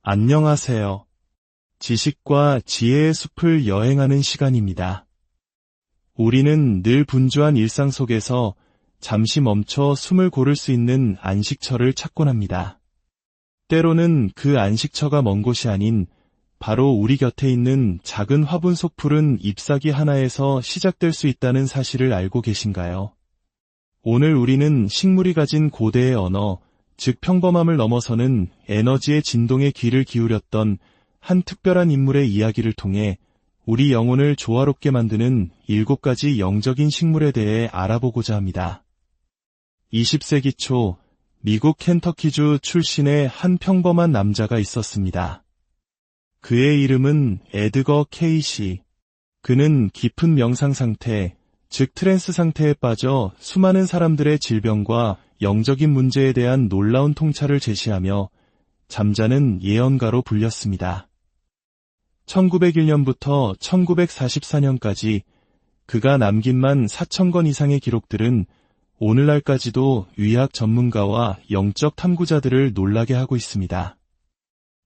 안녕하세요. 지식과 지혜의 숲을 여행하는 시간입니다. 우리는 늘 분주한 일상 속에서 잠시 멈춰 숨을 고를 수 있는 안식처를 찾곤 합니다. 때로는 그 안식처가 먼 곳이 아닌 바로 우리 곁에 있는 작은 화분 속 풀은 잎사귀 하나에서 시작될 수 있다는 사실을 알고 계신가요? 오늘 우리는 식물이 가진 고대의 언어, 즉 평범함을 넘어서는 에너지의 진동에 귀를 기울였던 한 특별한 인물의 이야기를 통해 우리 영혼을 조화롭게 만드는 7가지 영적인 식물에 대해 알아보고자 합니다. 20세기 초 미국 켄터키주 출신의 한 평범한 남자가 있었습니다. 그의 이름은 에드거 케이시. 그는 깊은 명상 상태, 즉 트랜스 상태에 빠져 수많은 사람들의 질병과 영적인 문제에 대한 놀라운 통찰을 제시하며 잠자는 예언가로 불렸습니다. 1901년부터 1944년까지 그가 남긴 만 4,000권 이상의 기록들은 오늘날까지도 의학 전문가와 영적 탐구자들을 놀라게 하고 있습니다.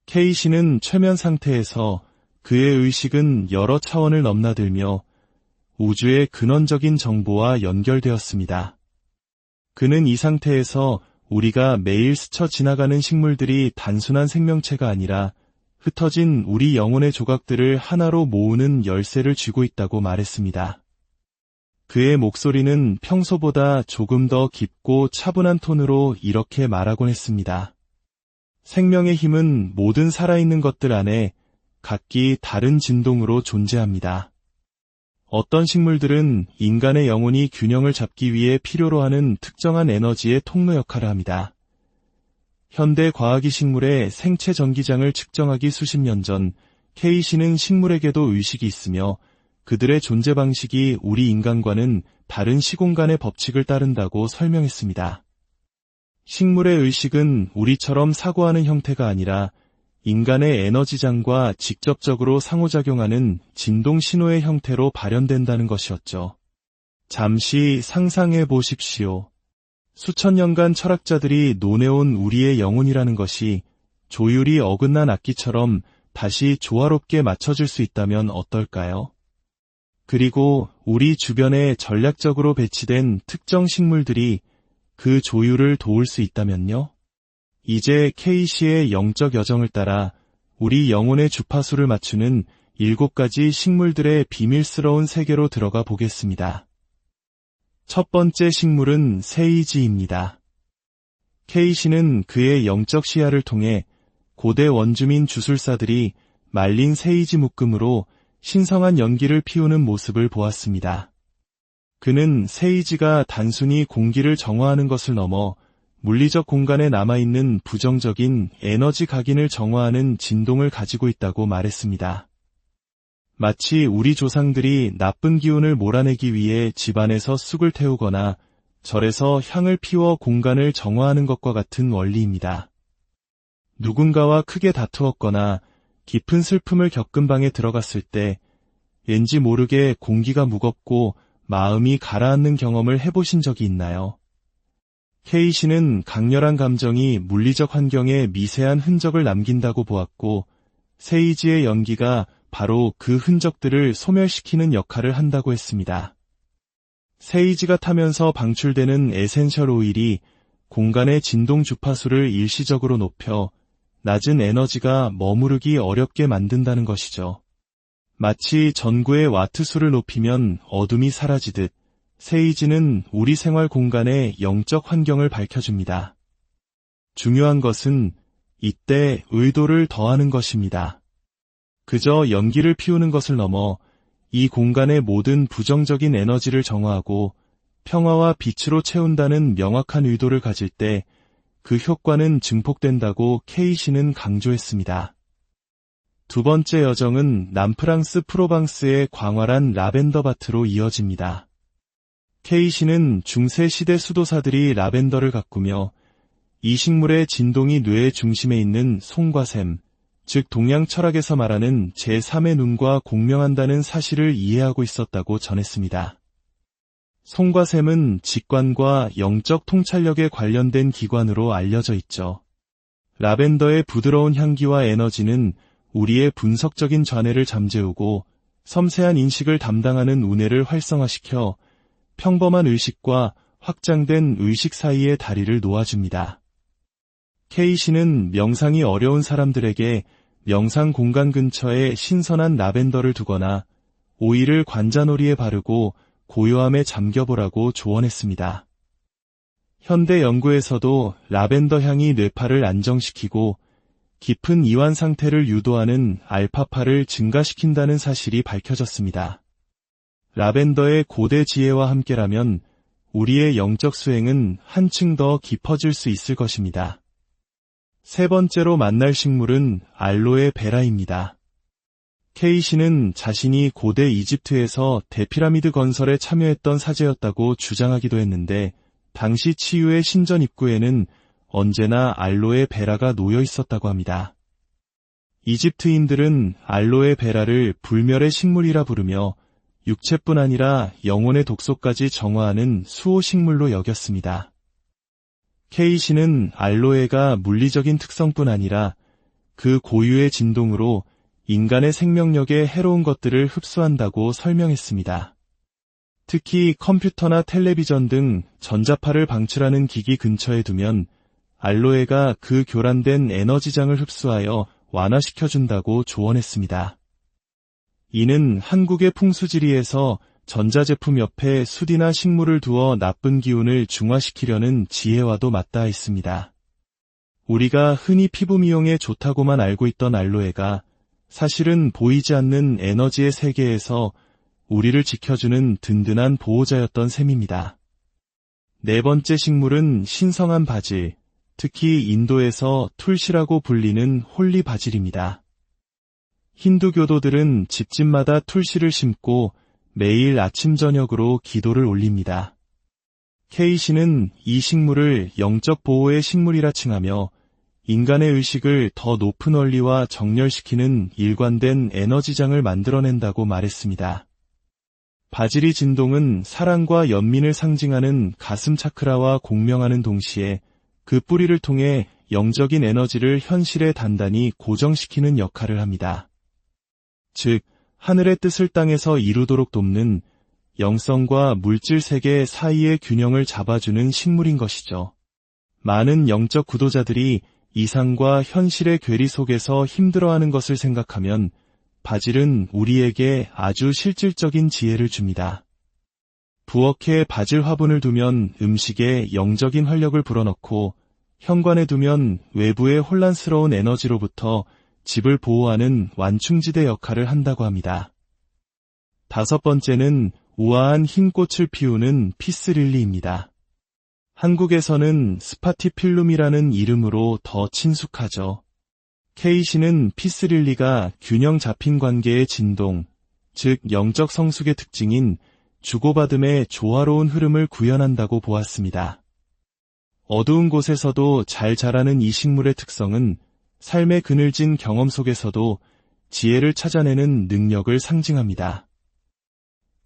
케이시는 최면 상태에서 그의 의식은 여러 차원을 넘나들며 우주의 근원적인 정보와 연결되었습니다. 그는 이 상태에서 우리가 매일 스쳐 지나가는 식물들이 단순한 생명체가 아니라 흩어진 우리 영혼의 조각들을 하나로 모으는 열쇠를 쥐고 있다고 말했습니다. 그의 목소리는 평소보다 조금 더 깊고 차분한 톤으로 이렇게 말하곤 했습니다. 생명의 힘은 모든 살아있는 것들 안에 각기 다른 진동으로 존재합니다. 어떤 식물들은 인간의 영혼이 균형을 잡기 위해 필요로 하는 특정한 에너지의 통로 역할을 합니다. 현대 과학이 식물의 생체 전기장을 측정하기 수십 년 전, 케이시는 식물에게도 의식이 있으며 그들의 존재 방식이 우리 인간과는 다른 시공간의 법칙을 따른다고 설명했습니다. 식물의 의식은 우리처럼 사고하는 형태가 아니라 인간의 에너지장과 직접적으로 상호작용하는 진동 신호의 형태로 발현된다는 것이었죠. 잠시 상상해 보십시오. 수천 년간 철학자들이 논해온 우리의 영혼이라는 것이 조율이 어긋난 악기처럼 다시 조화롭게 맞춰질 수 있다면 어떨까요? 그리고 우리 주변에 전략적으로 배치된 특정 식물들이 그 조율을 도울 수 있다면요? 이제 케이시의 영적 여정을 따라 우리 영혼의 주파수를 맞추는 7가지 식물들의 비밀스러운 세계로 들어가 보겠습니다. 첫 번째 식물은 세이지입니다. 케이시는 그의 영적 시야를 통해 고대 원주민 주술사들이 말린 세이지 묶음으로 신성한 연기를 피우는 모습을 보았습니다. 그는 세이지가 단순히 공기를 정화하는 것을 넘어 물리적 공간에 남아있는 부정적인 에너지 각인을 정화하는 진동을 가지고 있다고 말했습니다. 마치 우리 조상들이 나쁜 기운을 몰아내기 위해 집안에서 쑥을 태우거나 절에서 향을 피워 공간을 정화하는 것과 같은 원리입니다. 누군가와 크게 다투었거나 깊은 슬픔을 겪은 방에 들어갔을 때 왠지 모르게 공기가 무겁고 마음이 가라앉는 경험을 해보신 적이 있나요? 케이시는 강렬한 감정이 물리적 환경에 미세한 흔적을 남긴다고 보았고 세이지의 연기가 바로 그 흔적들을 소멸시키는 역할을 한다고 했습니다. 세이지가 타면서 방출되는 에센셜 오일이 공간의 진동 주파수를 일시적으로 높여 낮은 에너지가 머무르기 어렵게 만든다는 것이죠. 마치 전구의 와트수를 높이면 어둠이 사라지듯 세이지는 우리 생활 공간의 영적 환경을 밝혀줍니다. 중요한 것은 이때 의도를 더하는 것입니다. 그저 연기를 피우는 것을 넘어 이 공간의 모든 부정적인 에너지를 정화하고 평화와 빛으로 채운다는 명확한 의도를 가질 때 그 효과는 증폭된다고 케이시는 강조했습니다. 두 번째 여정은 남프랑스 프로방스의 광활한 라벤더 밭으로 이어집니다. 케이시는 중세 시대 수도사들이 라벤더를 가꾸며 이 식물의 진동이 뇌의 중심에 있는 송과 샘, 즉 동양 철학에서 말하는 제3의 눈과 공명한다는 사실을 이해하고 있었다고 전했습니다. 송과 샘은 직관과 영적 통찰력에 관련된 기관으로 알려져 있죠. 라벤더의 부드러운 향기와 에너지는 우리의 분석적인 좌뇌를 잠재우고 섬세한 인식을 담당하는 우뇌를 활성화시켜 평범한 의식과 확장된 의식 사이의 다리를 놓아줍니다. K씨는 명상이 어려운 사람들에게 명상 공간 근처에 신선한 라벤더를 두거나 오일을 관자놀이에 바르고 고요함에 잠겨보라고 조언했습니다. 현대 연구에서도 라벤더 향이 뇌파를 안정시키고 깊은 이완 상태를 유도하는 알파파를 증가시킨다는 사실이 밝혀졌습니다. 라벤더의 고대 지혜와 함께라면 우리의 영적 수행은 한층 더 깊어질 수 있을 것입니다. 세 번째로 만날 식물은 알로에 베라입니다. K씨는 자신이 고대 이집트에서 대피라미드 건설에 참여했던 사제였다고 주장하기도 했는데 당시 치유의 신전 입구에는 언제나 알로에 베라가 놓여 있었다고 합니다. 이집트인들은 알로에 베라를 불멸의 식물이라 부르며 육체뿐 아니라 영혼의 독소까지 정화하는 수호식물로 여겼습니다. K씨는 알로에가 물리적인 특성뿐 아니라 그 고유의 진동으로 인간의 생명력에 해로운 것들을 흡수한다고 설명했습니다. 특히 컴퓨터나 텔레비전 등 전자파를 방출하는 기기 근처에 두면 알로에가 그 교란된 에너지장을 흡수하여 완화시켜준다고 조언했습니다. 이는 한국의 풍수지리에서 전자제품 옆에 숯이나 식물을 두어 나쁜 기운을 중화시키려는 지혜와도 맞닿아 있습니다. 우리가 흔히 피부 미용에 좋다고만 알고 있던 알로에가 사실은 보이지 않는 에너지의 세계에서 우리를 지켜주는 든든한 보호자였던 셈입니다. 네 번째 식물은 신성한 바질, 특히 인도에서 툴시라고 불리는 홀리 바질입니다. 힌두교도들은 집집마다 툴시를 심고 매일 아침 저녁으로 기도를 올립니다. K씨는 이 식물을 영적 보호의 식물이라 칭하며 인간의 의식을 더 높은 원리와 정렬시키는 일관된 에너지장을 만들어낸다고 말했습니다. 바질의 진동은 사랑과 연민을 상징하는 가슴 차크라와 공명하는 동시에 그 뿌리를 통해 영적인 에너지를 현실에 단단히 고정시키는 역할을 합니다. 즉, 하늘의 뜻을 땅에서 이루도록 돕는 영성과 물질 세계 사이의 균형을 잡아주는 식물인 것이죠. 많은 영적 구도자들이 이상과 현실의 괴리 속에서 힘들어하는 것을 생각하면 바질은 우리에게 아주 실질적인 지혜를 줍니다. 부엌에 바질 화분을 두면 음식에 영적인 활력을 불어넣고 현관에 두면 외부의 혼란스러운 에너지로부터 집을 보호하는 완충지대 역할을 한다고 합니다. 다섯 번째는 우아한 흰 꽃을 피우는 피스릴리입니다. 한국에서는 스파티필룸이라는 이름으로 더 친숙하죠. K씨는 피스릴리가 균형 잡힌 관계의 진동, 즉 영적 성숙의 특징인 주고받음의 조화로운 흐름을 구현한다고 보았습니다. 어두운 곳에서도 잘 자라는 이 식물의 특성은 삶의 그늘진 경험 속에서도 지혜를 찾아내는 능력을 상징합니다.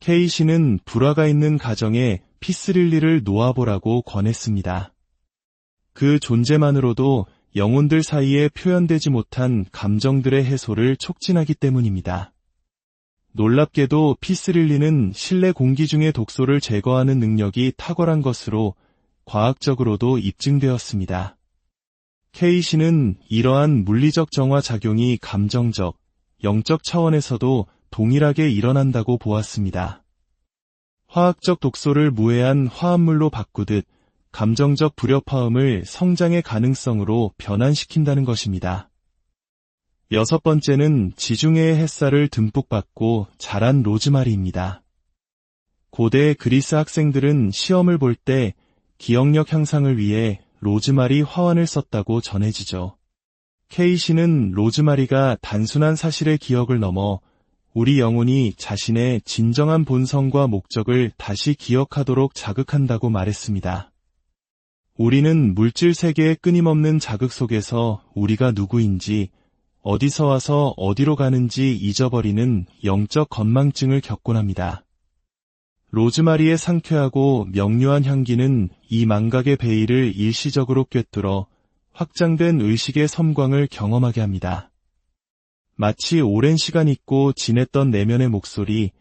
K씨는 불화가 있는 가정에 피스릴리를 놓아보라고 권했습니다. 그 존재만으로도 영혼들 사이에 표현되지 못한 감정들의 해소를 촉진하기 때문입니다. 놀랍게도 피스릴리는 실내 공기 중의 독소를 제거하는 능력이 탁월한 것으로 과학적으로도 입증되었습니다. K씨는 이러한 물리적 정화 작용이 감정적, 영적 차원에서도 동일하게 일어난다고 보았습니다. 화학적 독소를 무해한 화합물로 바꾸듯 감정적 불협화음을 성장의 가능성으로 변환시킨다는 것입니다. 여섯 번째는 지중해의 햇살을 듬뿍 받고 자란 로즈마리입니다. 고대 그리스 학생들은 시험을 볼 때 기억력 향상을 위해 로즈마리 화환을 썼다고 전해지죠. K씨는 로즈마리가 단순한 사실의 기억을 넘어 우리 영혼이 자신의 진정한 본성과 목적을 다시 기억하도록 자극한다고 말했습니다. 우리는 물질 세계의 끊임없는 자극 속에서 우리가 누구인지, 어디서 와서 어디로 가는지 잊어버리는 영적 건망증을 겪곤 합니다. 로즈마리의 상쾌하고 명료한 향기는 이 망각의 베일을 일시적으로 꿰뚫어 확장된 의식의 섬광을 경험하게 합니다. 마치 오랜 시간 잊고 지냈던 내면의 목소리,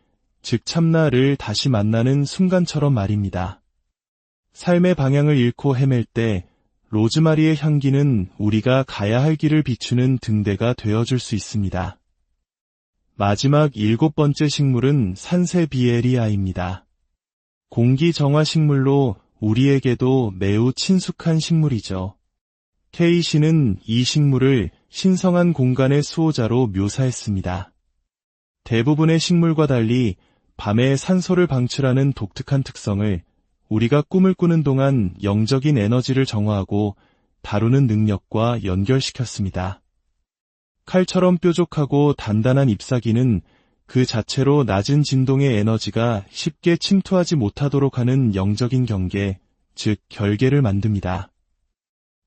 즉 참나를 다시 만나는 순간처럼 말입니다. 삶의 방향을 잃고 헤맬 때 로즈마리의 향기는 우리가 가야 할 길을 비추는 등대가 되어줄 수 있습니다. 마지막 7번째 식물은 산세비에리아입니다. 공기 정화 식물로 우리에게도 매우 친숙한 식물이죠. 케이시는 이 식물을 신성한 공간의 수호자로 묘사했습니다. 대부분의 식물과 달리 밤에 산소를 방출하는 독특한 특성을 우리가 꿈을 꾸는 동안 영적인 에너지를 정화하고 다루는 능력과 연결시켰습니다. 칼처럼 뾰족하고 단단한 잎사귀는 그 자체로 낮은 진동의 에너지가 쉽게 침투하지 못하도록 하는 영적인 경계, 즉 결계를 만듭니다.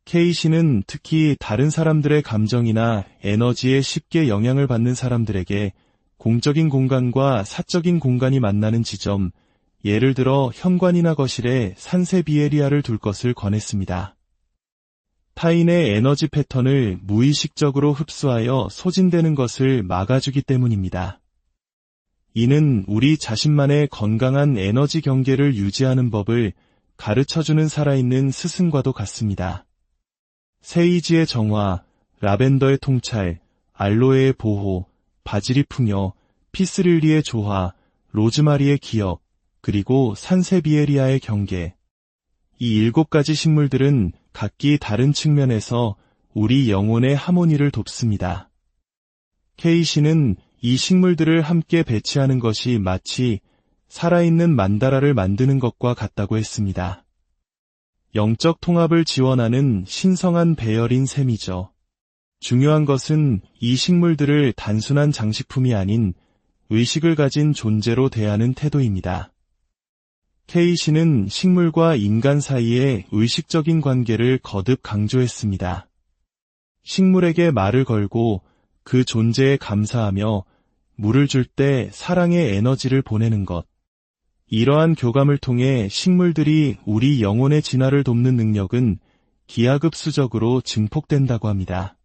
케이시는 특히 다른 사람들의 감정이나 에너지에 쉽게 영향을 받는 사람들에게 공적인 공간과 사적인 공간이 만나는 지점, 예를 들어 현관이나 거실에 산세비에리아를 둘 것을 권했습니다. 타인의 에너지 패턴을 무의식적으로 흡수하여 소진되는 것을 막아주기 때문입니다. 이는 우리 자신만의 건강한 에너지 경계를 유지하는 법을 가르쳐주는 살아있는 스승과도 같습니다. 세이지의 정화, 라벤더의 통찰, 알로에의 보호, 바질이 풍요, 피스릴리의 조화, 로즈마리의 기억, 그리고 산세비에리아의 경계. 이 7가지 식물들은 각기 다른 측면에서 우리 영혼의 하모니를 돕습니다. 케이시는 이 식물들을 함께 배치하는 것이 마치 살아있는 만다라를 만드는 것과 같다고 했습니다. 영적 통합을 지원하는 신성한 배열인 셈이죠. 중요한 것은 이 식물들을 단순한 장식품이 아닌 의식을 가진 존재로 대하는 태도입니다. 케이시는 식물과 인간 사이의 의식적인 관계를 거듭 강조했습니다. 식물에게 말을 걸고 그 존재에 감사하며 물을 줄 때 사랑의 에너지를 보내는 것. 이러한 교감을 통해 식물들이 우리 영혼의 진화를 돕는 능력은 기하급수적으로 증폭된다고 합니다.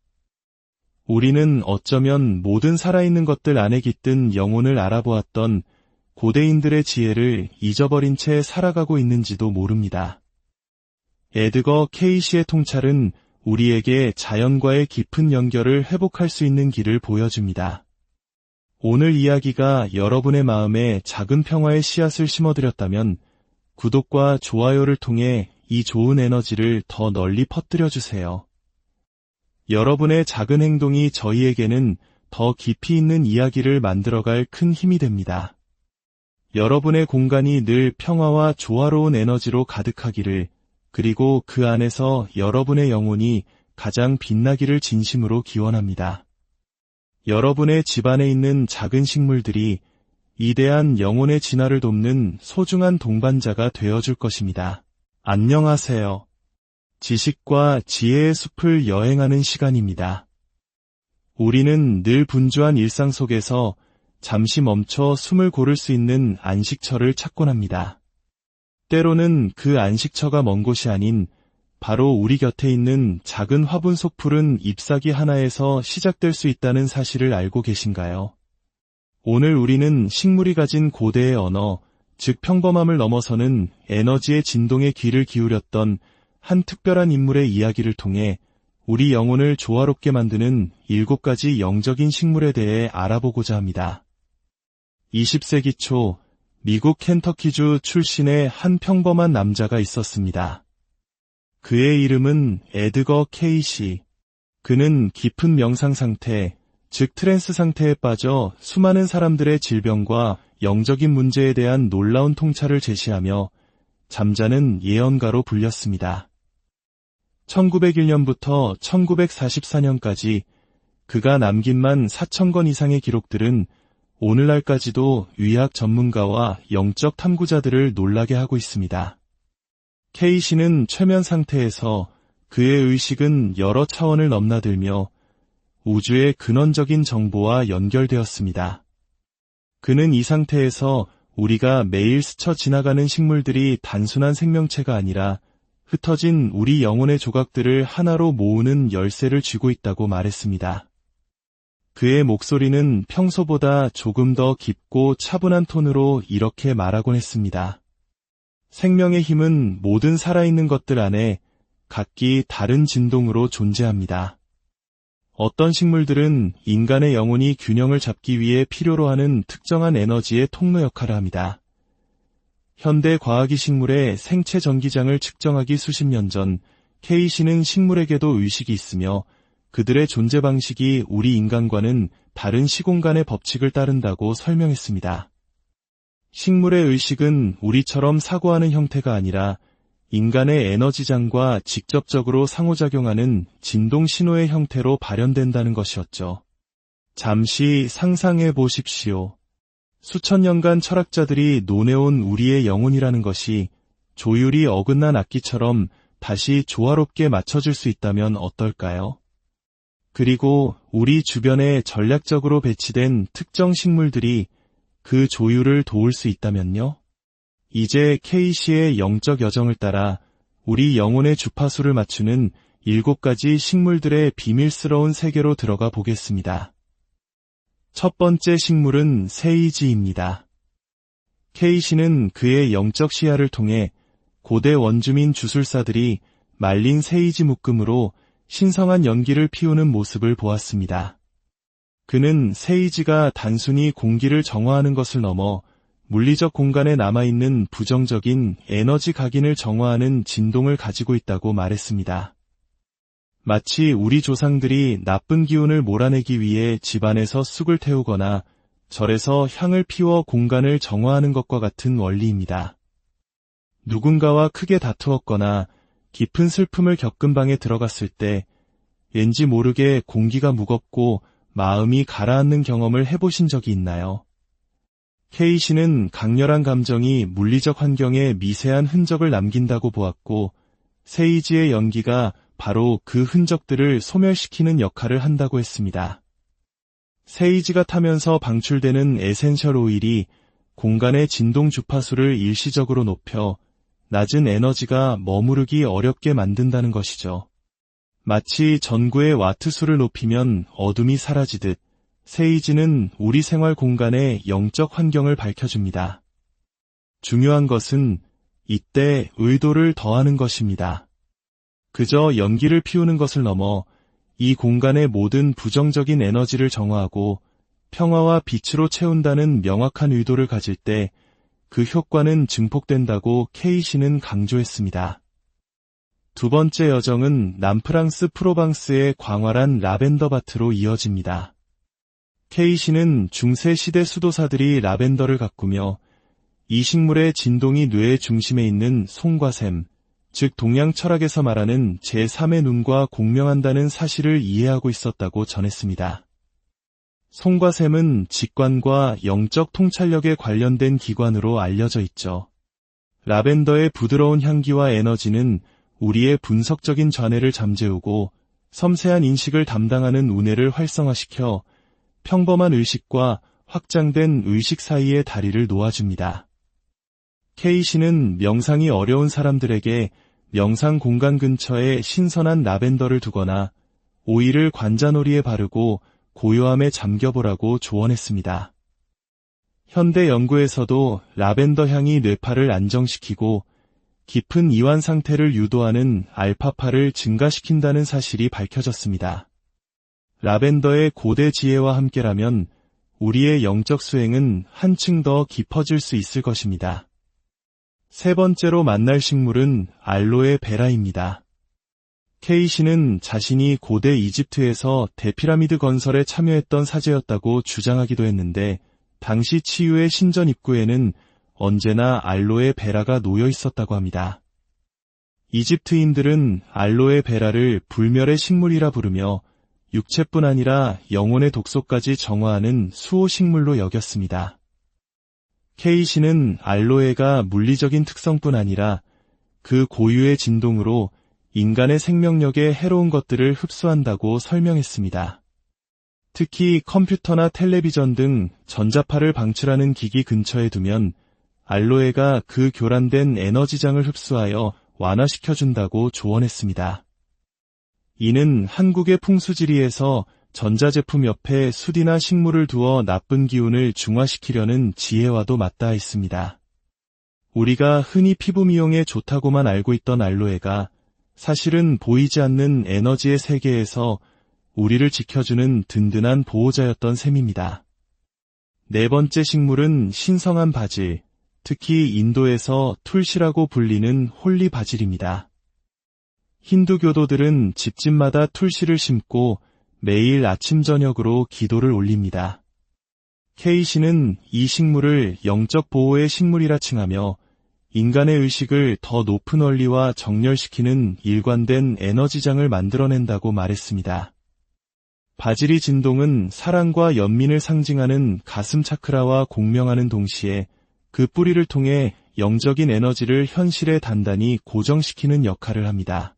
우리는 어쩌면 모든 살아있는 것들 안에 깃든 영혼을 알아보았던 고대인들의 지혜를 잊어버린 채 살아가고 있는지도 모릅니다. 에드거 케이시의 통찰은 우리에게 자연과의 깊은 연결을 회복할 수 있는 길을 보여줍니다. 오늘 이야기가 여러분의 마음에 작은 평화의 씨앗을 심어드렸다면 구독과 좋아요를 통해 이 좋은 에너지를 더 널리 퍼뜨려주세요. 여러분의 작은 행동이 저희에게는 더 깊이 있는 이야기를 만들어갈 큰 힘이 됩니다. 여러분의 공간이 늘 평화와 조화로운 에너지로 가득하기를, 그리고 그 안에서 여러분의 영혼이 가장 빛나기를 진심으로 기원합니다. 여러분의 집안에 있는 작은 식물들이 위대한 영혼의 진화를 돕는 소중한 동반자가 되어줄 것입니다. 안녕하세요. 지식과 지혜의 숲을 여행하는 시간입니다. 우리는 늘 분주한 일상 속에서 잠시 멈춰 숨을 고를 수 있는 안식처를 찾곤 합니다. 때로는 그 안식처가 먼 곳이 아닌 바로 우리 곁에 있는 작은 화분 속 풀은 잎사귀 하나에서 시작될 수 있다는 사실을 알고 계신가요? 오늘 우리는 식물이 가진 고대의 언어, 즉 평범함을 넘어서는 에너지의 진동에 귀를 기울였던 한 특별한 인물의 이야기를 통해 우리 영혼을 조화롭게 만드는 7가지 영적인 식물에 대해 알아보고자 합니다. 20세기 초 미국 켄터키주 출신의 한 평범한 남자가 있었습니다. 그의 이름은 에드거 케이시. 그는 깊은 명상 상태, 즉 트랜스 상태에 빠져 수많은 사람들의 질병과 영적인 문제에 대한 놀라운 통찰을 제시하며 잠자는 예언가로 불렸습니다. 1901년부터 1944년까지 그가 남긴 14,000권 이상의 기록들은 오늘날까지도 의학 전문가와 영적 탐구자들을 놀라게 하고 있습니다. 케이시는 최면 상태에서 그의 의식은 여러 차원을 넘나들며 우주의 근원적인 정보와 연결되었습니다. 그는 이 상태에서 우리가 매일 스쳐 지나가는 식물들이 단순한 생명체가 아니라 흩어진 우리 영혼의 조각들을 하나로 모으는 열쇠를 쥐고 있다고 말했습니다. 그의 목소리는 평소보다 조금 더 깊고 차분한 톤으로 이렇게 말하곤 했습니다. 생명의 힘은 모든 살아있는 것들 안에 각기 다른 진동으로 존재합니다. 어떤 식물들은 인간의 영혼이 균형을 잡기 위해 필요로 하는 특정한 에너지의 통로 역할을 합니다. 현대 과학이 식물의 생체 전기장을 측정하기 수십 년 전, K씨는 식물에게도 의식이 있으며 그들의 존재 방식이 우리 인간과는 다른 시공간의 법칙을 따른다고 설명했습니다. 식물의 의식은 우리처럼 사고하는 형태가 아니라 인간의 에너지장과 직접적으로 상호작용하는 진동 신호의 형태로 발현된다는 것이었죠. 잠시 상상해 보십시오. 수천 년간 철학자들이 논해온 우리의 영혼이라는 것이 조율이 어긋난 악기처럼 다시 조화롭게 맞춰질 수 있다면 어떨까요? 그리고 우리 주변에 전략적으로 배치된 특정 식물들이 그 조율을 도울 수 있다면요? 이제 K씨의 영적 여정을 따라 우리 영혼의 주파수를 맞추는 7가지 식물들의 비밀스러운 세계로 들어가 보겠습니다. 첫 번째 식물은 세이지입니다. K씨는 그의 영적 시야를 통해 고대 원주민 주술사들이 말린 세이지 묶음으로 신성한 연기를 피우는 모습을 보았습니다. 그는 세이지가 단순히 공기를 정화하는 것을 넘어 물리적 공간에 남아있는 부정적인 에너지 각인을 정화하는 진동을 가지고 있다고 말했습니다. 마치 우리 조상들이 나쁜 기운을 몰아내기 위해 집안에서 쑥을 태우거나 절에서 향을 피워 공간을 정화하는 것과 같은 원리입니다. 누군가와 크게 다투었거나 깊은 슬픔을 겪은 방에 들어갔을 때 왠지 모르게 공기가 무겁고 마음이 가라앉는 경험을 해보신 적이 있나요? K씨는 강렬한 감정이 물리적 환경에 미세한 흔적을 남긴다고 보았고 세이지의 연기가 바로 그 흔적들을 소멸시키는 역할을 한다고 했습니다. 세이지가 타면서 방출되는 에센셜 오일이 공간의 진동 주파수를 일시적으로 높여 낮은 에너지가 머무르기 어렵게 만든다는 것이죠. 마치 전구의 와트수를 높이면 어둠이 사라지듯 세이지는 우리 생활 공간의 영적 환경을 밝혀줍니다. 중요한 것은 이때 의도를 더하는 것입니다. 그저 연기를 피우는 것을 넘어 이 공간의 모든 부정적인 에너지를 정화하고 평화와 빛으로 채운다는 명확한 의도를 가질 때 그 효과는 증폭된다고 K씨는 강조했습니다. 두 번째 여정은 남프랑스 프로방스의 광활한 라벤더 밭으로 이어집니다. K씨는 중세 시대 수도사들이 라벤더를 가꾸며 이 식물의 진동이 뇌의 중심에 있는 송과 샘, 즉 동양 철학에서 말하는 제3의 눈과 공명한다는 사실을 이해하고 있었다고 전했습니다. 송과 샘은 직관과 영적 통찰력에 관련된 기관으로 알려져 있죠. 라벤더의 부드러운 향기와 에너지는 우리의 분석적인 좌뇌를 잠재우고 섬세한 인식을 담당하는 우뇌를 활성화시켜 평범한 의식과 확장된 의식 사이의 다리를 놓아줍니다. K씨는 명상이 어려운 사람들에게 명상 공간 근처에 신선한 라벤더를 두거나 오일을 관자놀이에 바르고 고요함에 잠겨보라고 조언했습니다. 현대 연구에서도 라벤더 향이 뇌파를 안정시키고 깊은 이완 상태를 유도하는 알파파를 증가시킨다는 사실이 밝혀졌습니다. 라벤더의 고대 지혜와 함께라면 우리의 영적 수행은 한층 더 깊어질 수 있을 것입니다. 세 번째로 만날 식물은 알로에 베라입니다. K씨는 자신이 고대 이집트에서 대피라미드 건설에 참여했던 사제였다고 주장하기도 했는데 당시 치유의 신전 입구에는 언제나 알로에 베라가 놓여 있었다고 합니다. 이집트인들은 알로에 베라를 불멸의 식물이라 부르며 육체뿐 아니라 영혼의 독소까지 정화하는 수호식물로 여겼습니다. K씨는 알로에가 물리적인 특성뿐 아니라 그 고유의 진동으로 인간의 생명력에 해로운 것들을 흡수한다고 설명했습니다. 특히 컴퓨터나 텔레비전 등 전자파를 방출하는 기기 근처에 두면 알로에가 그 교란된 에너지장을 흡수하여 완화시켜준다고 조언했습니다. 이는 한국의 풍수지리에서 전자제품 옆에 숯이나 식물을 두어 나쁜 기운을 중화시키려는 지혜와도 맞닿아 있습니다. 우리가 흔히 피부 미용에 좋다고만 알고 있던 알로에가 사실은 보이지 않는 에너지의 세계에서 우리를 지켜주는 든든한 보호자였던 셈입니다. 네 번째 식물은 신성한 바질, 특히 인도에서 툴시라고 불리는 홀리 바질입니다. 힌두 교도들은 집집마다 툴시를 심고 매일 아침 저녁으로 기도를 올립니다. 케이시는 이 식물을 영적 보호의 식물이라 칭하며 인간의 의식을 더 높은 원리와 정렬시키는 일관된 에너지장을 만들어낸다고 말했습니다. 바질이 진동은 사랑과 연민을 상징하는 가슴 차크라와 공명하는 동시에 그 뿌리를 통해 영적인 에너지를 현실에 단단히 고정시키는 역할을 합니다.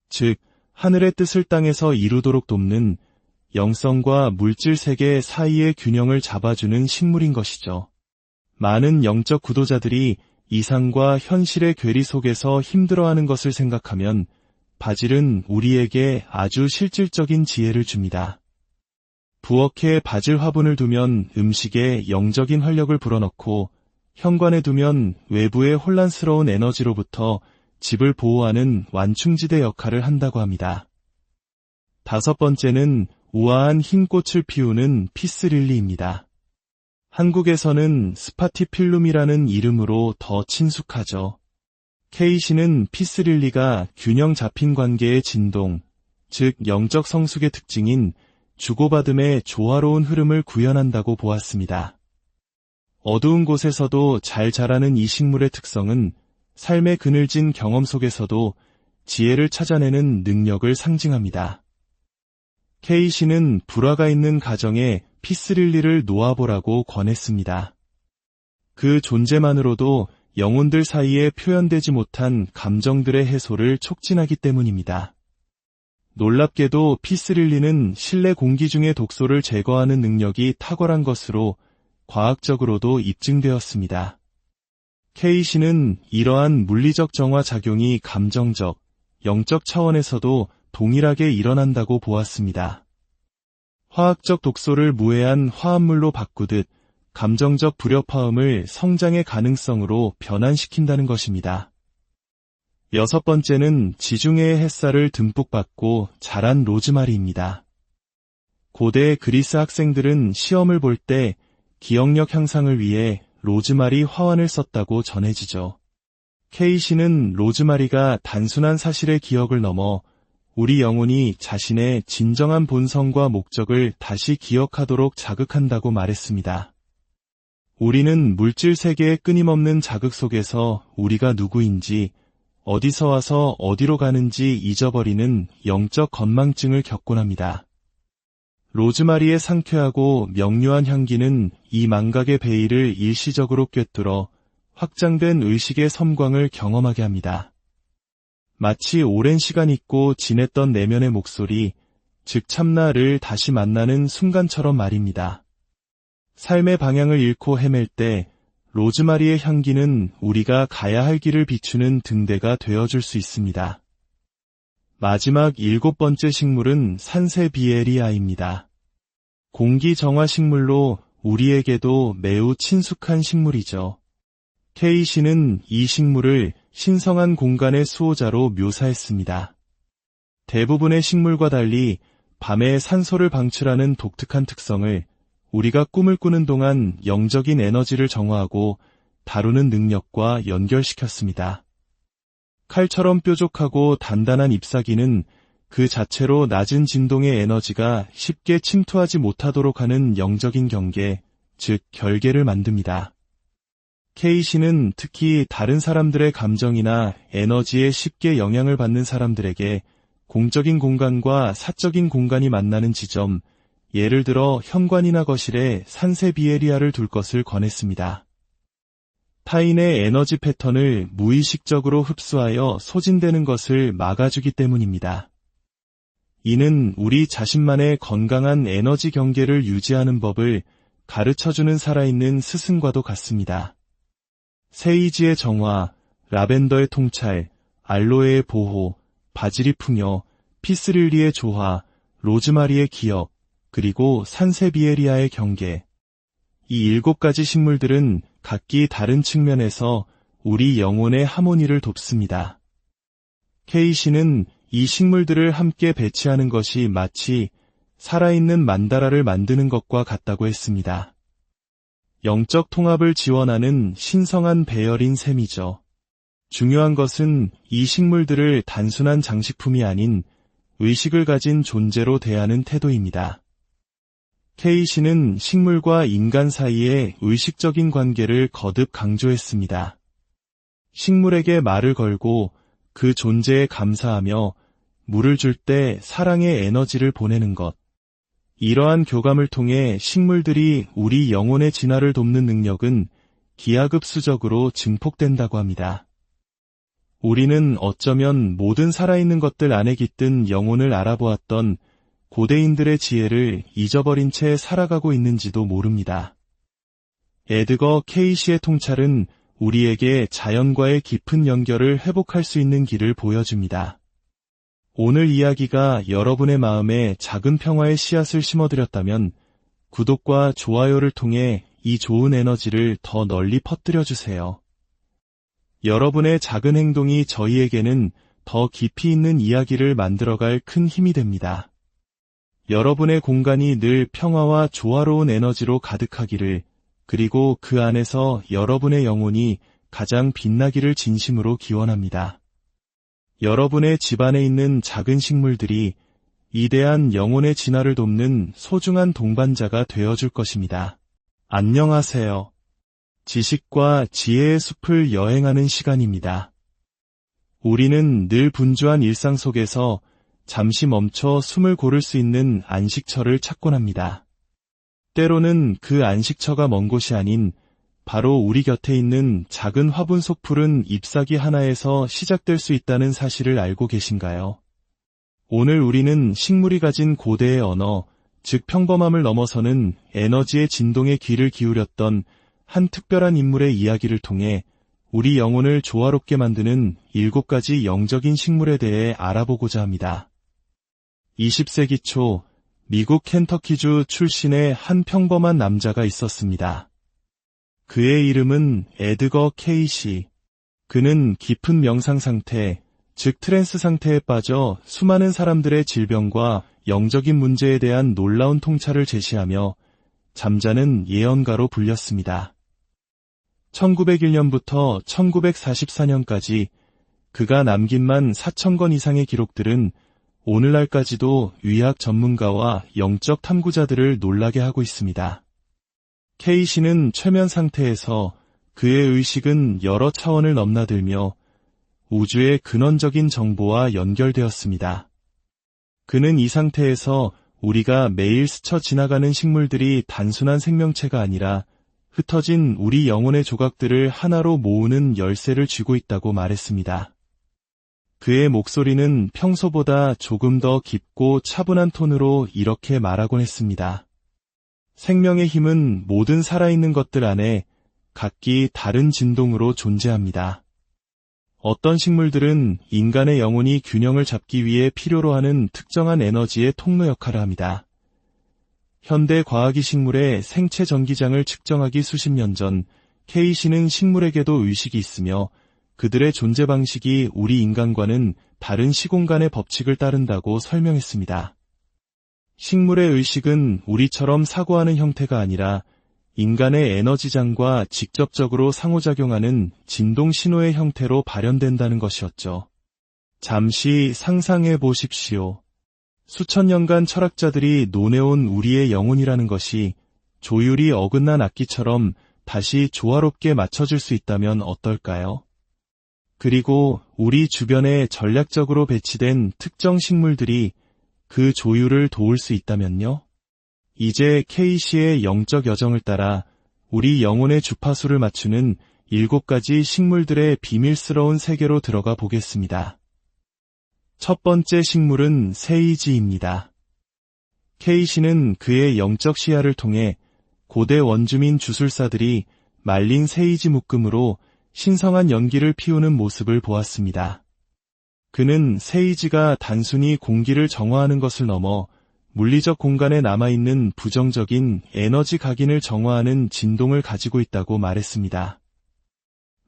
즉, 하늘의 뜻을 땅에서 이루도록 돕는 영성과 물질 세계 사이의 균형을 잡아주는 식물인 것이죠. 많은 영적 구도자들이 이상과 현실의 괴리 속에서 힘들어하는 것을 생각하면 바질은 우리에게 아주 실질적인 지혜를 줍니다. 부엌에 바질 화분을 두면 음식에 영적인 활력을 불어넣고 현관에 두면 외부의 혼란스러운 에너지로부터 집을 보호하는 완충지대 역할을 한다고 합니다. 다섯 번째는 우아한 흰 꽃을 피우는 피스릴리입니다. 한국에서는 스파티필룸이라는 이름으로 더 친숙하죠. 케이시는 피스릴리가 균형 잡힌 관계의 진동, 즉 영적 성숙의 특징인 주고받음의 조화로운 흐름을 구현한다고 보았습니다. 어두운 곳에서도 잘 자라는 이 식물의 특성은 삶의 그늘진 경험 속에서도 지혜를 찾아내는 능력을 상징합니다. 케이시는 불화가 있는 가정에 피스릴리를 놓아보라고 권했습니다. 그 존재만으로도 영혼들 사이에 표현되지 못한 감정들의 해소를 촉진하기 때문입니다. 놀랍게도 피스릴리는 실내 공기 중의 독소를 제거하는 능력이 탁월한 것으로 과학적으로도 입증되었습니다. 케이시는 이러한 물리적 정화 작용이 감정적, 영적 차원에서도 동일하게 일어난다고 보았습니다. 화학적 독소를 무해한 화합물로 바꾸듯 감정적 불협화음을 성장의 가능성으로 변환시킨다는 것입니다. 여섯 번째는 지중해의 햇살을 듬뿍 받고 자란 로즈마리입니다. 고대 그리스 학생들은 시험을 볼 때 기억력 향상을 위해 로즈마리 화환을 썼다고 전해지죠. 케이시는 로즈마리가 단순한 사실의 기억을 넘어 우리 영혼이 자신의 진정한 본성과 목적을 다시 기억하도록 자극한다고 말했습니다. 우리는 물질 세계의 끊임없는 자극 속에서 우리가 누구인지, 어디서 와서 어디로 가는지 잊어버리는 영적 건망증을 겪곤 합니다. 로즈마리의 상쾌하고 명료한 향기는 이 망각의 베일을 일시적으로 꿰뚫어 확장된 의식의 섬광을 경험하게 합니다. 마치 오랜 시간 잊고 지냈던 내면의 목소리, 즉 참나를 다시 만나는 순간처럼 말입니다. 삶의 방향을 잃고 헤맬 때 로즈마리의 향기는 우리가 가야 할 길을 비추는 등대가 되어줄 수 있습니다. 마지막 일곱 번째 식물은 산세비에리아입니다. 공기 정화 식물로 우리에게도 매우 친숙한 식물이죠. 케이시는 이 식물을 신성한 공간의 수호자로 묘사했습니다. 대부분의 식물과 달리 밤에 산소를 방출하는 독특한 특성을 우리가 꿈을 꾸는 동안 영적인 에너지를 정화하고 다루는 능력과 연결시켰습니다. 칼처럼 뾰족하고 단단한 잎사귀는 그 자체로 낮은 진동의 에너지가 쉽게 침투하지 못하도록 하는 영적인 경계, 즉 결계를 만듭니다. 케이시는 특히 다른 사람들의 감정이나 에너지에 쉽게 영향을 받는 사람들에게 공적인 공간과 사적인 공간이 만나는 지점, 예를 들어 현관이나 거실에 산세비에리아를 둘 것을 권했습니다. 타인의 에너지 패턴을 무의식적으로 흡수하여 소진되는 것을 막아주기 때문입니다. 이는 우리 자신만의 건강한 에너지 경계를 유지하는 법을 가르쳐주는 살아있는 스승과도 같습니다. 세이지의 정화, 라벤더의 통찰, 알로에의 보호, 바질이 풍요, 피스릴리의 조화, 로즈마리의 기억, 그리고 산세비에리아의 경계. 이 7가지 식물들은 각기 다른 측면에서 우리 영혼의 하모니를 돕습니다. 케이시는 이 식물들을 함께 배치하는 것이 마치 살아있는 만다라를 만드는 것과 같다고 했습니다. 영적 통합을 지원하는 신성한 배열인 셈이죠. 중요한 것은 이 식물들을 단순한 장식품이 아닌 의식을 가진 존재로 대하는 태도입니다. 케이시는 식물과 인간 사이의 의식적인 관계를 거듭 강조했습니다. 식물에게 말을 걸고 그 존재에 감사하며 물을 줄 때 사랑의 에너지를 보내는 것. 이러한 교감을 통해 식물들이 우리 영혼의 진화를 돕는 능력은 기하급수적으로 증폭된다고 합니다. 우리는 어쩌면 모든 살아있는 것들 안에 깃든 영혼을 알아보았던 고대인들의 지혜를 잊어버린 채 살아가고 있는지도 모릅니다. 에드거 케이시의 통찰은 우리에게 자연과의 깊은 연결을 회복할 수 있는 길을 보여줍니다. 오늘 이야기가 여러분의 마음에 작은 평화의 씨앗을 심어드렸다면 구독과 좋아요를 통해 이 좋은 에너지를 더 널리 퍼뜨려주세요. 여러분의 작은 행동이 저희에게는 더 깊이 있는 이야기를 만들어갈 큰 힘이 됩니다. 여러분의 공간이 늘 평화와 조화로운 에너지로 가득하기를, 그리고 그 안에서 여러분의 영혼이 가장 빛나기를 진심으로 기원합니다. 여러분의 집안에 있는 작은 식물들이 위대한 영혼의 진화를 돕는 소중한 동반자가 되어줄 것입니다. 안녕하세요. 지식과 지혜의 숲을 여행하는 시간입니다. 우리는 늘 분주한 일상 속에서 잠시 멈춰 숨을 고를 수 있는 안식처를 찾곤 합니다. 때로는 그 안식처가 먼 곳이 아닌 바로 우리 곁에 있는 작은 화분 속 풀은 잎사귀 하나에서 시작될 수 있다는 사실을 알고 계신가요? 오늘 우리는 식물이 가진 고대의 언어, 즉 평범함을 넘어서는 에너지의 진동에 귀를 기울였던 한 특별한 인물의 이야기를 통해 우리 영혼을 조화롭게 만드는 7가지 영적인 식물에 대해 알아보고자 합니다. 20세기 초 미국 켄터키주 출신의 한 평범한 남자가 있었습니다. 그의 이름은 에드거 케이시. 그는 깊은 명상 상태, 즉 트랜스 상태에 빠져 수많은 사람들의 질병과 영적인 문제에 대한 놀라운 통찰을 제시하며 잠자는 예언가로 불렸습니다. 1901년부터 1944년까지 그가 남긴 14,000권 이상의 기록들은 오늘날까지도 의학 전문가와 영적 탐구자들을 놀라게 하고 있습니다. 케이시는 최면 상태에서 그의 의식은 여러 차원을 넘나들며 우주의 근원적인 정보와 연결되었습니다. 그는 이 상태에서 우리가 매일 스쳐 지나가는 식물들이 단순한 생명체가 아니라 흩어진 우리 영혼의 조각들을 하나로 모으는 열쇠를 쥐고 있다고 말했습니다. 그의 목소리는 평소보다 조금 더 깊고 차분한 톤으로 이렇게 말하곤 했습니다. 생명의 힘은 모든 살아있는 것들 안에 각기 다른 진동으로 존재합니다. 어떤 식물들은 인간의 영혼이 균형을 잡기 위해 필요로 하는 특정한 에너지의 통로 역할을 합니다. 현대 과학이 식물의 생체 전기장을 측정하기 수십 년 전, 케이시는 식물에게도 의식이 있으며 그들의 존재 방식이 우리 인간과는 다른 시공간의 법칙을 따른다고 설명했습니다. 식물의 의식은 우리처럼 사고하는 형태가 아니라 인간의 에너지장과 직접적으로 상호작용하는 진동 신호의 형태로 발현된다는 것이었죠. 잠시 상상해 보십시오. 수천 년간 철학자들이 논해온 우리의 영혼이라는 것이 조율이 어긋난 악기처럼 다시 조화롭게 맞춰질 수 있다면 어떨까요? 그리고 우리 주변에 전략적으로 배치된 특정 식물들이 그 조율을 도울 수 있다면요? 이제 케이시의 영적 여정을 따라 우리 영혼의 주파수를 맞추는 7가지 식물들의 비밀스러운 세계로 들어가 보겠습니다. 첫 번째 식물은 세이지입니다. 케이시는 그의 영적 시야를 통해 고대 원주민 주술사들이 말린 세이지 묶음으로 신성한 연기를 피우는 모습을 보았습니다. 그는 세이지가 단순히 공기를 정화하는 것을 넘어 물리적 공간에 남아있는 부정적인 에너지 각인을 정화하는 진동을 가지고 있다고 말했습니다.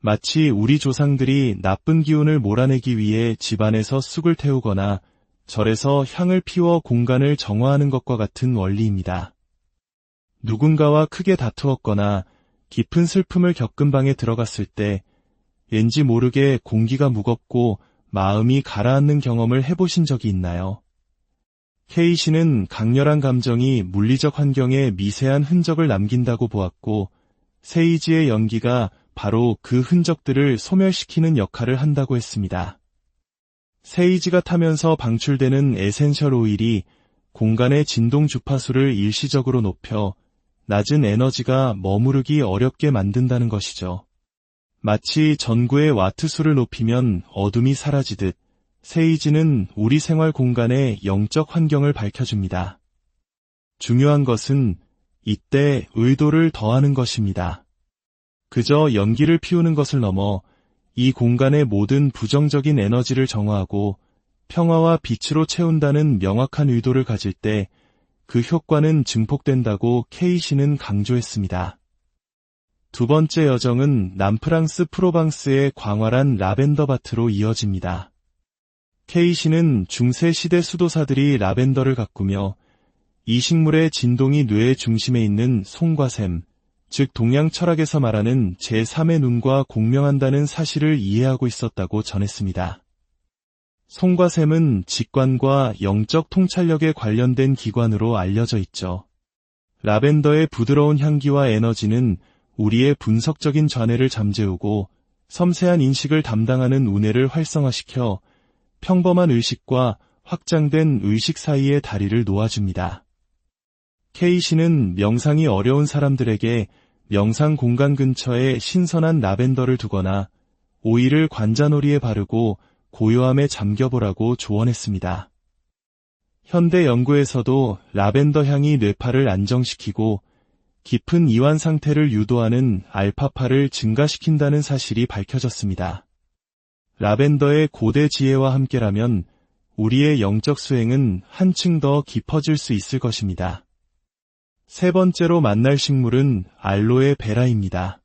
마치 우리 조상들이 나쁜 기운을 몰아내기 위해 집안에서 쑥을 태우거나 절에서 향을 피워 공간을 정화하는 것과 같은 원리입니다. 누군가와 크게 다투었거나 깊은 슬픔을 겪은 방에 들어갔을 때 왠지 모르게 공기가 무겁고 마음이 가라앉는 경험을 해보신 적이 있나요? 케이시는 강렬한 감정이 물리적 환경에 미세한 흔적을 남긴다고 보았고, 세이지의 연기가 바로 그 흔적들을 소멸시키는 역할을 한다고 했습니다. 세이지가 타면서 방출되는 에센셜 오일이 공간의 진동 주파수를 일시적으로 높여 낮은 에너지가 머무르기 어렵게 만든다는 것이죠. 마치 전구의 와트수를 높이면 어둠이 사라지듯 세이지는 우리 생활 공간의 영적 환경을 밝혀줍니다. 중요한 것은 이때 의도를 더하는 것입니다. 그저 연기를 피우는 것을 넘어 이 공간의 모든 부정적인 에너지를 정화하고 평화와 빛으로 채운다는 명확한 의도를 가질 때 그 효과는 증폭된다고 케이시는 강조했습니다. 두 번째 여정은 남프랑스 프로방스의 광활한 라벤더 밭으로 이어집니다. 케이시는 중세 시대 수도사들이 라벤더를 가꾸며 이 식물의 진동이 뇌의 중심에 있는 송과 샘, 즉 동양 철학에서 말하는 제3의 눈과 공명한다는 사실을 이해하고 있었다고 전했습니다. 송과 샘은 직관과 영적 통찰력에 관련된 기관으로 알려져 있죠. 라벤더의 부드러운 향기와 에너지는 우리의 분석적인 좌뇌를 잠재우고 섬세한 인식을 담당하는 우뇌를 활성화시켜 평범한 의식과 확장된 의식 사이의 다리를 놓아줍니다. 케이시는 명상이 어려운 사람들에게 명상 공간 근처에 신선한 라벤더를 두거나 오일을 관자놀이에 바르고 고요함에 잠겨보라고 조언했습니다. 현대 연구에서도 라벤더 향이 뇌파를 안정시키고 깊은 이완 상태를 유도하는 알파파를 증가시킨다는 사실이 밝혀졌습니다. 라벤더의 고대 지혜와 함께라면 우리의 영적 수행은 한층 더 깊어질 수 있을 것입니다. 세 번째로 만날 식물은 알로에 베라입니다.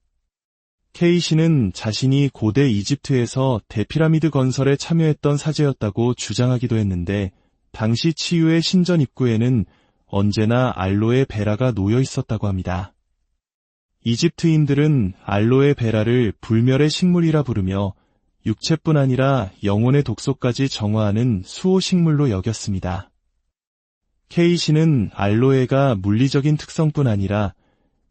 케이시는 자신이 고대 이집트에서 대피라미드 건설에 참여했던 사제였다고 주장하기도 했는데 당시 치유의 신전 입구에는 언제나 알로에 베라가 놓여 있었다고 합니다. 이집트인들은 알로에 베라를 불멸의 식물이라 부르며 육체뿐 아니라 영혼의 독소까지 정화하는 수호식물로 여겼습니다. 케이시는 알로에가 물리적인 특성뿐 아니라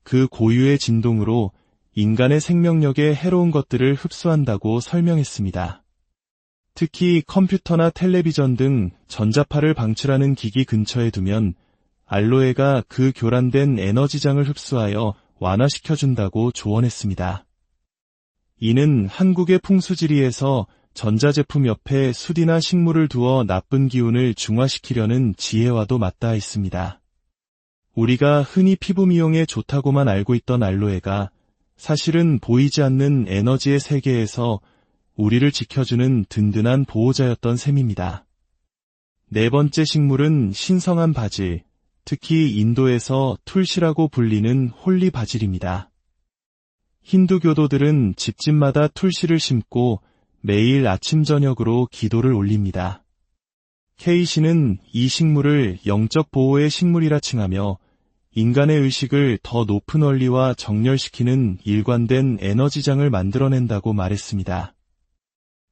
그 고유의 진동으로 인간의 생명력에 해로운 것들을 흡수한다고 설명했습니다. 특히 컴퓨터나 텔레비전 등 전자파를 방출하는 기기 근처에 두면 알로에가 그 교란된 에너지장을 흡수하여 완화시켜준다고 조언했습니다. 이는 한국의 풍수지리에서 전자제품 옆에 숯이나 식물을 두어 나쁜 기운을 중화시키려는 지혜와도 맞닿아 있습니다. 우리가 흔히 피부 미용에 좋다고만 알고 있던 알로에가 사실은 보이지 않는 에너지의 세계에서 우리를 지켜주는 든든한 보호자였던 셈입니다. 네 번째 식물은 신성한 바질, 특히 인도에서 툴시라고 불리는 홀리 바질입니다. 힌두교도들은 집집마다 툴시를 심고 매일 아침 저녁으로 기도를 올립니다. 케이시는 이 식물을 영적 보호의 식물이라 칭하며 인간의 의식을 더 높은 원리와 정렬시키는 일관된 에너지장을 만들어낸다고 말했습니다.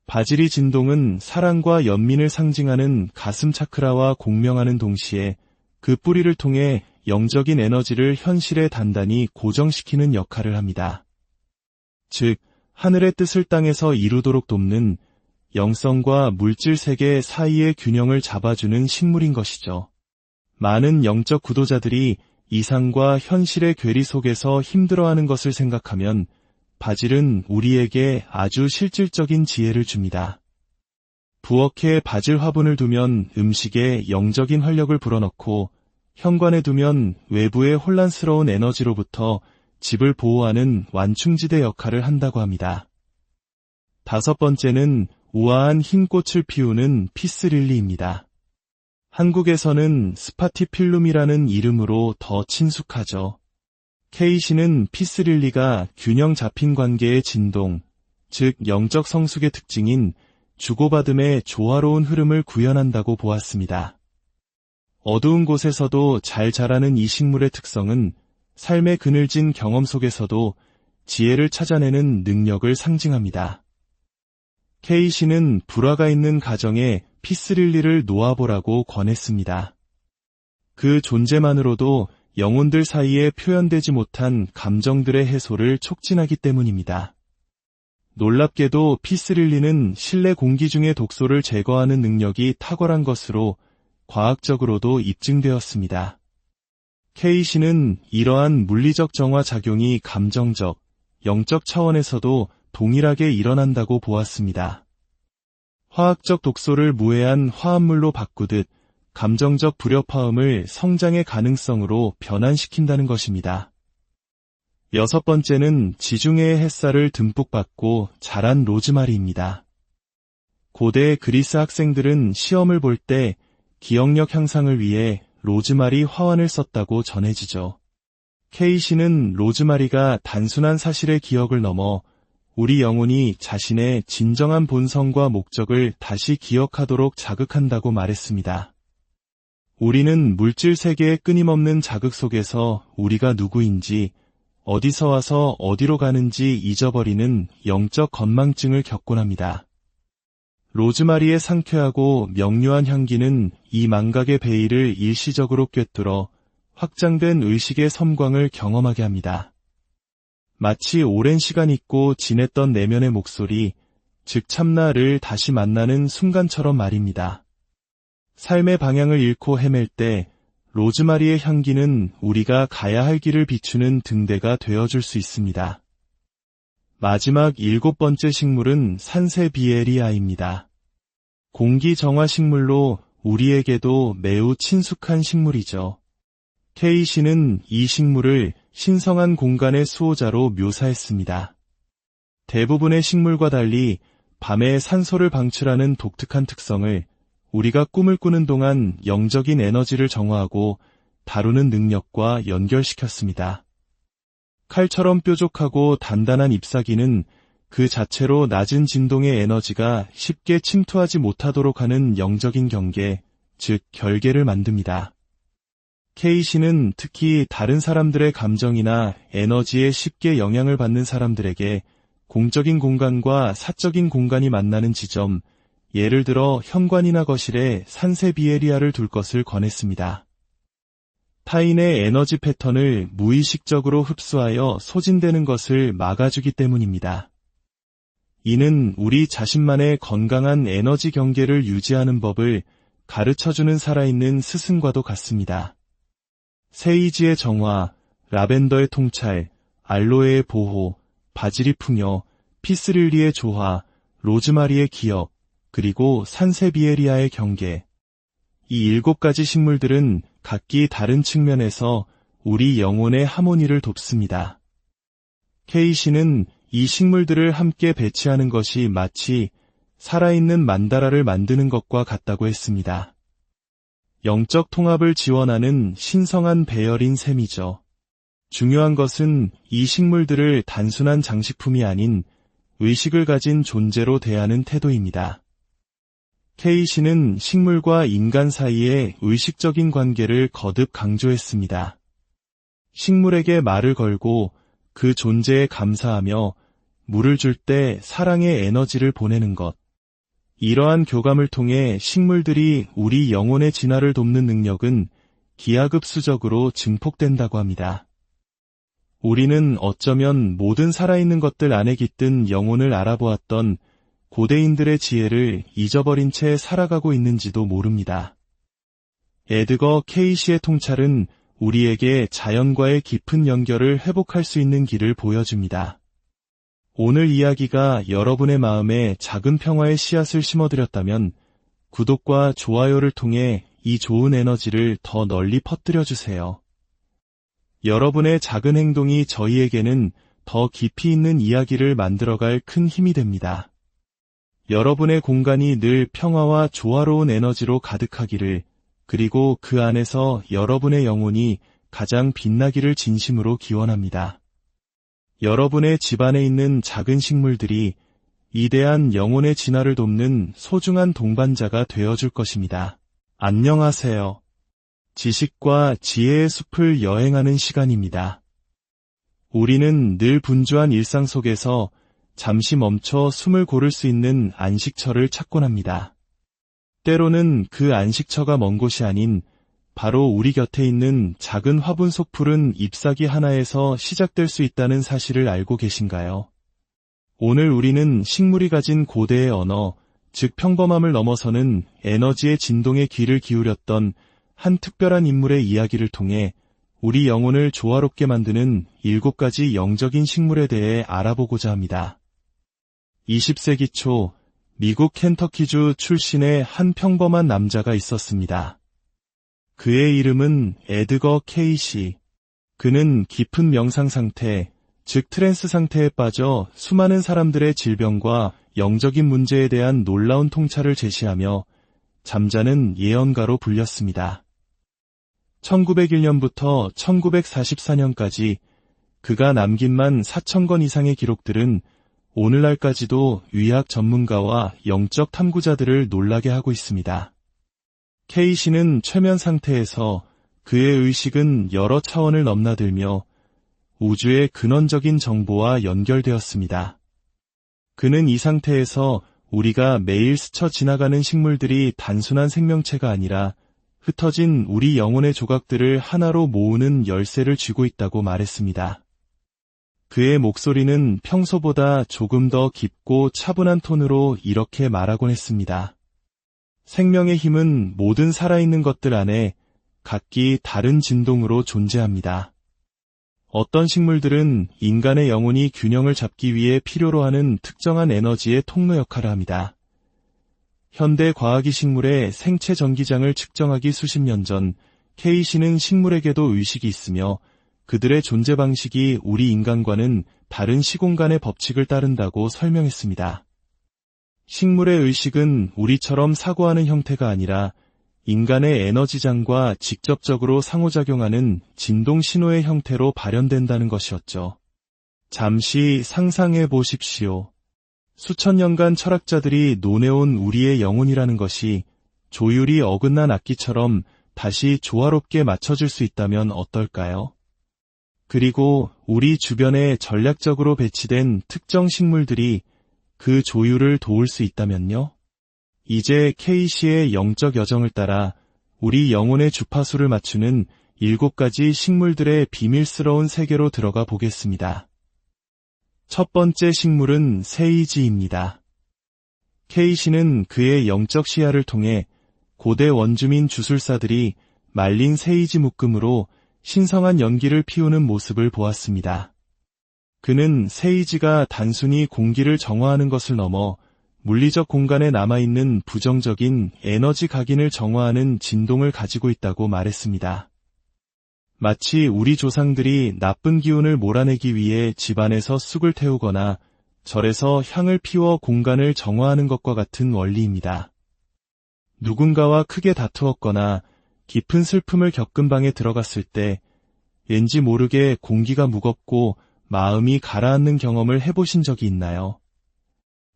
바질의 진동은 사랑과 연민을 상징하는 가슴 차크라와 공명하는 동시에 그 뿌리를 통해 영적인 에너지를 현실에 단단히 고정시키는 역할을 합니다. 즉, 하늘의 뜻을 땅에서 이루도록 돕는 영성과 물질 세계 사이의 균형을 잡아주는 식물인 것이죠. 많은 영적 구도자들이 이상과 현실의 괴리 속에서 힘들어하는 것을 생각하면 바질은 우리에게 아주 실질적인 지혜를 줍니다. 부엌에 바질 화분을 두면 음식에 영적인 활력을 불어넣고 현관에 두면 외부의 혼란스러운 에너지로부터 집을 보호하는 완충지대 역할을 한다고 합니다. 다섯 번째는 우아한 흰 꽃을 피우는 피스릴리입니다. 한국에서는 스파티필룸이라는 이름으로 더 친숙하죠. 케이시는 피스릴리가 균형 잡힌 관계의 진동, 즉 영적 성숙의 특징인 주고받음의 조화로운 흐름을 구현한다고 보았습니다. 어두운 곳에서도 잘 자라는 이 식물의 특성은 삶의 그늘진 경험 속에서도 지혜를 찾아내는 능력을 상징합니다. 케이시는 불화가 있는 가정에 피스릴리를 놓아보라고 권했습니다. 그 존재만으로도 영혼들 사이에 표현되지 못한 감정들의 해소를 촉진하기 때문입니다. 놀랍게도 피스릴리는 실내 공기 중의 독소를 제거하는 능력이 탁월한 것으로 과학적으로도 입증되었습니다. 케이시는 이러한 물리적 정화 작용이 감정적, 영적 차원에서도 동일하게 일어난다고 보았습니다. 화학적 독소를 무해한 화합물로 바꾸듯 감정적 불협화음을 성장의 가능성으로 변환시킨다는 것입니다. 6번째는 지중해의 햇살을 듬뿍 받고 자란 로즈마리입니다. 고대 그리스 학생들은 시험을 볼 때 기억력 향상을 위해 로즈마리 화환을 썼다고 전해지죠. 케이시는 로즈마리가 단순한 사실의 기억을 넘어 우리 영혼이 자신의 진정한 본성과 목적을 다시 기억하도록 자극한다고 말했습니다. 우리는 물질 세계의 끊임없는 자극 속에서 우리가 누구인지, 어디서 와서 어디로 가는지 잊어버리는 영적 건망증을 겪곤 합니다. 로즈마리의 상쾌하고 명료한 향기는 이 망각의 베일을 일시적으로 꿰뚫어 확장된 의식의 섬광을 경험하게 합니다. 마치 오랜 시간 잊고 지냈던 내면의 목소리, 즉 참나를 다시 만나는 순간처럼 말입니다. 삶의 방향을 잃고 헤맬 때 로즈마리의 향기는 우리가 가야 할 길을 비추는 등대가 되어줄 수 있습니다. 마지막 7번째 식물은 산세비에리아입니다. 공기 정화 식물로 우리에게도 매우 친숙한 식물이죠. 케이시는 이 식물을 신성한 공간의 수호자로 묘사했습니다. 대부분의 식물과 달리 밤에 산소를 방출하는 독특한 특성을 우리가 꿈을 꾸는 동안 영적인 에너지를 정화하고 다루는 능력과 연결시켰습니다. 칼처럼 뾰족하고 단단한 잎사귀는 그 자체로 낮은 진동의 에너지가 쉽게 침투하지 못하도록 하는 영적인 경계, 즉 결계를 만듭니다. 케이시는 특히 다른 사람들의 감정이나 에너지에 쉽게 영향을 받는 사람들에게 공적인 공간과 사적인 공간이 만나는 지점, 예를 들어 현관이나 거실에 산세비에리아를 둘 것을 권했습니다. 타인의 에너지 패턴을 무의식적으로 흡수하여 소진되는 것을 막아주기 때문입니다. 이는 우리 자신만의 건강한 에너지 경계를 유지하는 법을 가르쳐주는 살아있는 스승과도 같습니다. 세이지의 정화, 라벤더의 통찰, 알로에의 보호, 바질이 풍요, 피스릴리의 조화, 로즈마리의 기억, 그리고 산세비에리아의 경계. 이 7가지 식물들은 각기 다른 측면에서 우리 영혼의 하모니를 돕습니다. 케이시는 이 식물들을 함께 배치하는 것이 마치 살아있는 만다라를 만드는 것과 같다고 했습니다. 영적 통합을 지원하는 신성한 배열인 셈이죠. 중요한 것은 이 식물들을 단순한 장식품이 아닌 의식을 가진 존재로 대하는 태도입니다. 케이시는 식물과 인간 사이의 의식적인 관계를 거듭 강조했습니다. 식물에게 말을 걸고 그 존재에 감사하며 물을 줄 때 사랑의 에너지를 보내는 것. 이러한 교감을 통해 식물들이 우리 영혼의 진화를 돕는 능력은 기하급수적으로 증폭된다고 합니다. 우리는 어쩌면 모든 살아있는 것들 안에 깃든 영혼을 알아보았던 고대인들의 지혜를 잊어버린 채 살아가고 있는지도 모릅니다. 에드거 케이시의 통찰은 우리에게 자연과의 깊은 연결을 회복할 수 있는 길을 보여줍니다. 오늘 이야기가 여러분의 마음에 작은 평화의 씨앗을 심어드렸다면 구독과 좋아요를 통해 이 좋은 에너지를 더 널리 퍼뜨려주세요. 여러분의 작은 행동이 저희에게는 더 깊이 있는 이야기를 만들어갈 큰 힘이 됩니다. 여러분의 공간이 늘 평화와 조화로운 에너지로 가득하기를, 그리고 그 안에서 여러분의 영혼이 가장 빛나기를 진심으로 기원합니다. 여러분의 집안에 있는 작은 식물들이 위대한 영혼의 진화를 돕는 소중한 동반자가 되어줄 것입니다. 안녕하세요. 지식과 지혜의 숲을 여행하는 시간입니다. 우리는 늘 분주한 일상 속에서 잠시 멈춰 숨을 고를 수 있는 안식처를 찾곤 합니다. 때로는 그 안식처가 먼 곳이 아닌 바로 우리 곁에 있는 작은 화분 속 풀은 잎사귀 하나에서 시작될 수 있다는 사실을 알고 계신가요? 오늘 우리는 식물이 가진 고대의 언어, 즉 평범함을 넘어서는 에너지의 진동에 귀를 기울였던 한 특별한 인물의 이야기를 통해 우리 영혼을 조화롭게 만드는 7가지 영적인 식물에 대해 알아보고자 합니다. 20세기 초 미국 켄터키주 출신의 한 평범한 남자가 있었습니다. 그의 이름은 에드거 케이시. 그는 깊은 명상 상태, 즉 트랜스 상태에 빠져 수많은 사람들의 질병과 영적인 문제에 대한 놀라운 통찰을 제시하며 잠자는 예언가로 불렸습니다. 1901년부터 1944년까지 그가 남긴 14,000권 이상의 기록들은 오늘날까지도 의학 전문가와 영적 탐구자들을 놀라게 하고 있습니다. 케이시는 최면 상태에서 그의 의식은 여러 차원을 넘나들며 우주의 근원적인 정보와 연결되었습니다. 그는 이 상태에서 우리가 매일 스쳐 지나가는 식물들이 단순한 생명체가 아니라 흩어진 우리 영혼의 조각들을 하나로 모으는 열쇠를 쥐고 있다고 말했습니다. 그의 목소리는 평소보다 조금 더 깊고 차분한 톤으로 이렇게 말하곤 했습니다. 생명의 힘은 모든 살아있는 것들 안에 각기 다른 진동으로 존재합니다. 어떤 식물들은 인간의 영혼이 균형을 잡기 위해 필요로 하는 특정한 에너지의 통로 역할을 합니다. 현대 과학이 식물의 생체 전기장을 측정하기 수십 년 전, 케이시는 식물에게도 의식이 있으며 그들의 존재 방식이 우리 인간과는 다른 시공간의 법칙을 따른다고 설명했습니다. 식물의 의식은 우리처럼 사고하는 형태가 아니라 인간의 에너지장과 직접적으로 상호작용하는 진동 신호의 형태로 발현된다는 것이었죠. 잠시 상상해 보십시오. 수천 년간 철학자들이 논해온 우리의 영혼이라는 것이 조율이 어긋난 악기처럼 다시 조화롭게 맞춰질 수 있다면 어떨까요? 그리고 우리 주변에 전략적으로 배치된 특정 식물들이 그 조율을 도울 수 있다면요? 이제 케이시의 영적 여정을 따라 우리 영혼의 주파수를 맞추는 7가지 식물들의 비밀스러운 세계로 들어가 보겠습니다. 첫 번째 식물은 세이지입니다. 케이시는 그의 영적 시야를 통해 고대 원주민 주술사들이 말린 세이지 묶음으로 신성한 연기를 피우는 모습을 보았습니다. 그는 세이지가 단순히 공기를 정화하는 것을 넘어 물리적 공간에 남아있는 부정적인 에너지 각인을 정화하는 진동을 가지고 있다고 말했습니다. 마치 우리 조상들이 나쁜 기운을 몰아내기 위해 집안에서 쑥을 태우거나 절에서 향을 피워 공간을 정화하는 것과 같은 원리입니다. 누군가와 크게 다투었거나 깊은 슬픔을 겪은 방에 들어갔을 때 왠지 모르게 공기가 무겁고 마음이 가라앉는 경험을 해보신 적이 있나요?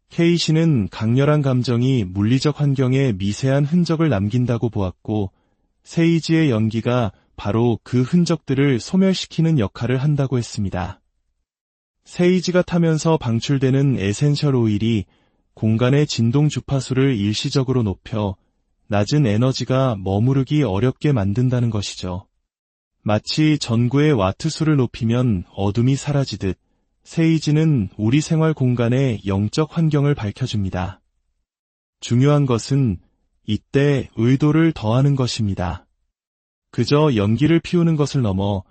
케이시는 강렬한 감정이 물리적 환경에 미세한 흔적을 남긴다고 보았고 세이지의 연기가 바로 그 흔적들을 소멸시키는 역할을 한다고 했습니다. 세이지가 타면서 방출되는 에센셜 오일이 공간의 진동 주파수를 일시적으로 높여 낮은 에너지가 머무르기 어렵게 만든다는 것이죠. 마치 전구의 와트수를 높이면 어둠이 사라지듯 세이지는 우리 생활 공간의 영적 환경을 밝혀줍니다. 중요한 것은 이때 의도를 더하는 것입니다. 그저 연기를 피우는 것을 넘어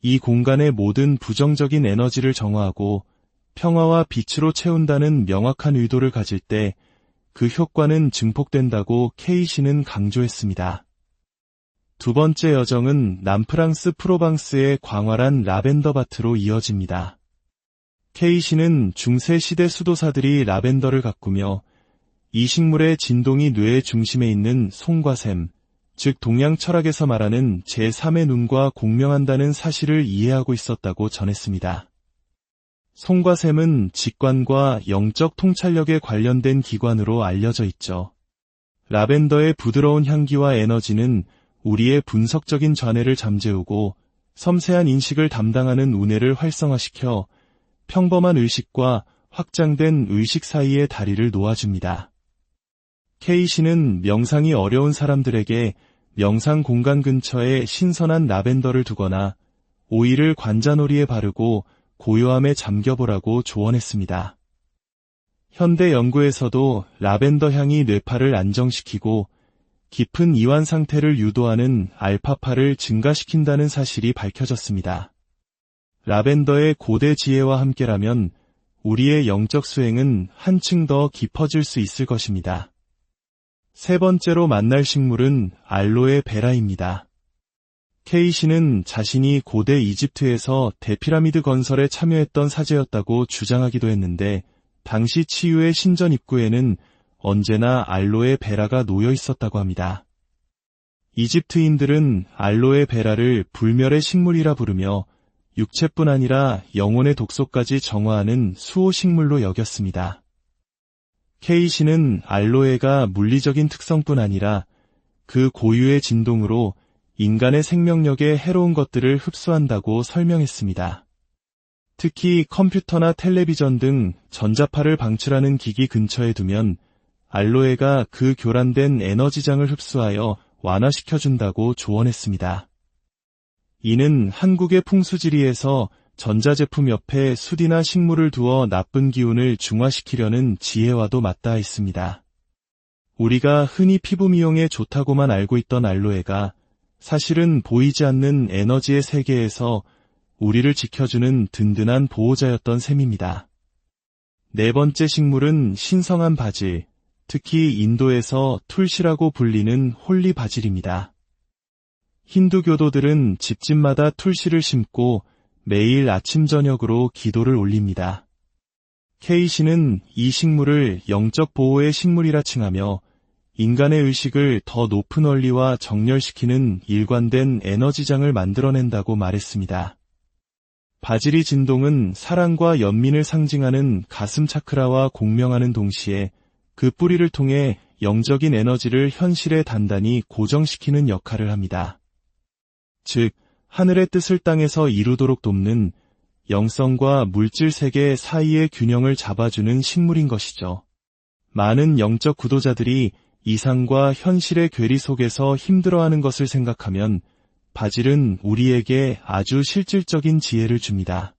이 공간의 모든 부정적인 에너지를 정화하고 평화와 빛으로 채운다는 명확한 의도를 가질 때 그 효과는 증폭된다고 케이시는 강조했습니다. 두 번째 여정은 남프랑스 프로방스의 광활한 라벤더 밭으로 이어집니다. 케이시는 중세 시대 수도사들이 라벤더를 가꾸며 이 식물의 진동이 뇌의 중심에 있는 송과 샘, 즉 동양 철학에서 말하는 제3의 눈과 공명한다는 사실을 이해하고 있었다고 전했습니다. 송과 샘은 직관과 영적 통찰력에 관련된 기관으로 알려져 있죠. 라벤더의 부드러운 향기와 에너지는 우리의 분석적인 좌뇌를 잠재우고 섬세한 인식을 담당하는 우뇌를 활성화시켜 평범한 의식과 확장된 의식 사이의 다리를 놓아줍니다. 케이시는 명상이 어려운 사람들에게 명상 공간 근처에 신선한 라벤더를 두거나 오일을 관자놀이에 바르고 고요함에 잠겨보라고 조언했습니다. 현대 연구에서도 라벤더 향이 뇌파를 안정시키고 깊은 이완 상태를 유도하는 알파파를 증가시킨다는 사실이 밝혀졌습니다. 라벤더의 고대 지혜와 함께라면 우리의 영적 수행은 한층 더 깊어질 수 있을 것입니다. 세 번째로 만날 식물은 알로에 베라입니다. 케이시는 자신이 고대 이집트에서 대피라미드 건설에 참여했던 사제였다고 주장하기도 했는데 당시 치유의 신전 입구에는 언제나 알로에 베라가 놓여 있었다고 합니다. 이집트인들은 알로에 베라를 불멸의 식물이라 부르며 육체뿐 아니라 영혼의 독소까지 정화하는 수호식물로 여겼습니다. 케이시는 알로에가 물리적인 특성뿐 아니라 그 고유의 진동으로 인간의 생명력에 해로운 것들을 흡수한다고 설명했습니다. 특히 컴퓨터나 텔레비전 등 전자파를 방출하는 기기 근처에 두면 알로에가 그 교란된 에너지장을 흡수하여 완화시켜준다고 조언했습니다. 이는 한국의 풍수지리에서 전자제품 옆에 숯이나 식물을 두어 나쁜 기운을 중화시키려는 지혜와도 맞닿아 있습니다. 우리가 흔히 피부 미용에 좋다고만 알고 있던 알로에가 사실은 보이지 않는 에너지의 세계에서 우리를 지켜주는 든든한 보호자였던 셈입니다. 네 번째 식물은 신성한 바질, 특히 인도에서 툴시라고 불리는 홀리 바질입니다. 힌두교도들은 집집마다 툴시를 심고 매일 아침 저녁으로 기도를 올립니다. 케이시는 이 식물을 영적 보호의 식물이라 칭하며 인간의 의식을 더 높은 원리와 정렬시키는 일관된 에너지장을 만들어낸다고 말했습니다. 바질의 진동은 사랑과 연민을 상징하는 가슴 차크라와 공명하는 동시에 그 뿌리를 통해 영적인 에너지를 현실에 단단히 고정시키는 역할을 합니다. 즉, 하늘의 뜻을 땅에서 이루도록 돕는 영성과 물질 세계 사이의 균형을 잡아주는 식물인 것이죠. 많은 영적 구도자들이 이상과 현실의 괴리 속에서 힘들어하는 것을 생각하면 바질은 우리에게 아주 실질적인 지혜를 줍니다.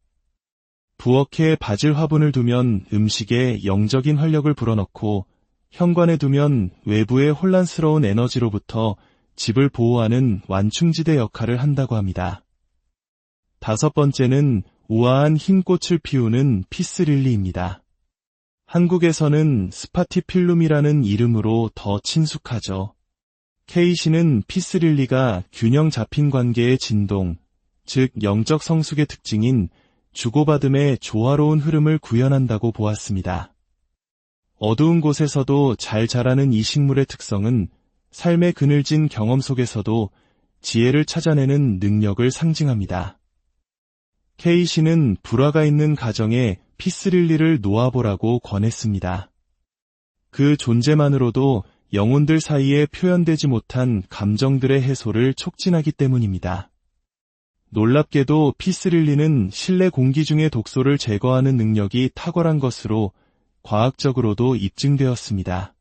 부엌에 바질 화분을 두면 음식에 영적인 활력을 불어넣고 현관에 두면 외부의 혼란스러운 에너지로부터 집을 보호하는 완충지대 역할을 한다고 합니다. 다섯 번째는 우아한 흰 꽃을 피우는 피스릴리입니다. 한국에서는 스파티필룸이라는 이름으로 더 친숙하죠. 케이시는 피스릴리가 균형 잡힌 관계의 진동, 즉 영적 성숙의 특징인 주고받음의 조화로운 흐름을 구현한다고 보았습니다. 어두운 곳에서도 잘 자라는 이 식물의 특성은 삶의 그늘진 경험 속에서도 지혜를 찾아내는 능력을 상징합니다. 케이시는 불화가 있는 가정에 피스릴리를 놓아보라고 권했습니다. 그 존재만으로도 영혼들 사이에 표현되지 못한 감정들의 해소를 촉진하기 때문입니다. 놀랍게도 피스릴리는 실내 공기 중의 독소를 제거하는 능력이 탁월한 것으로 과학적으로도 입증되었습니다.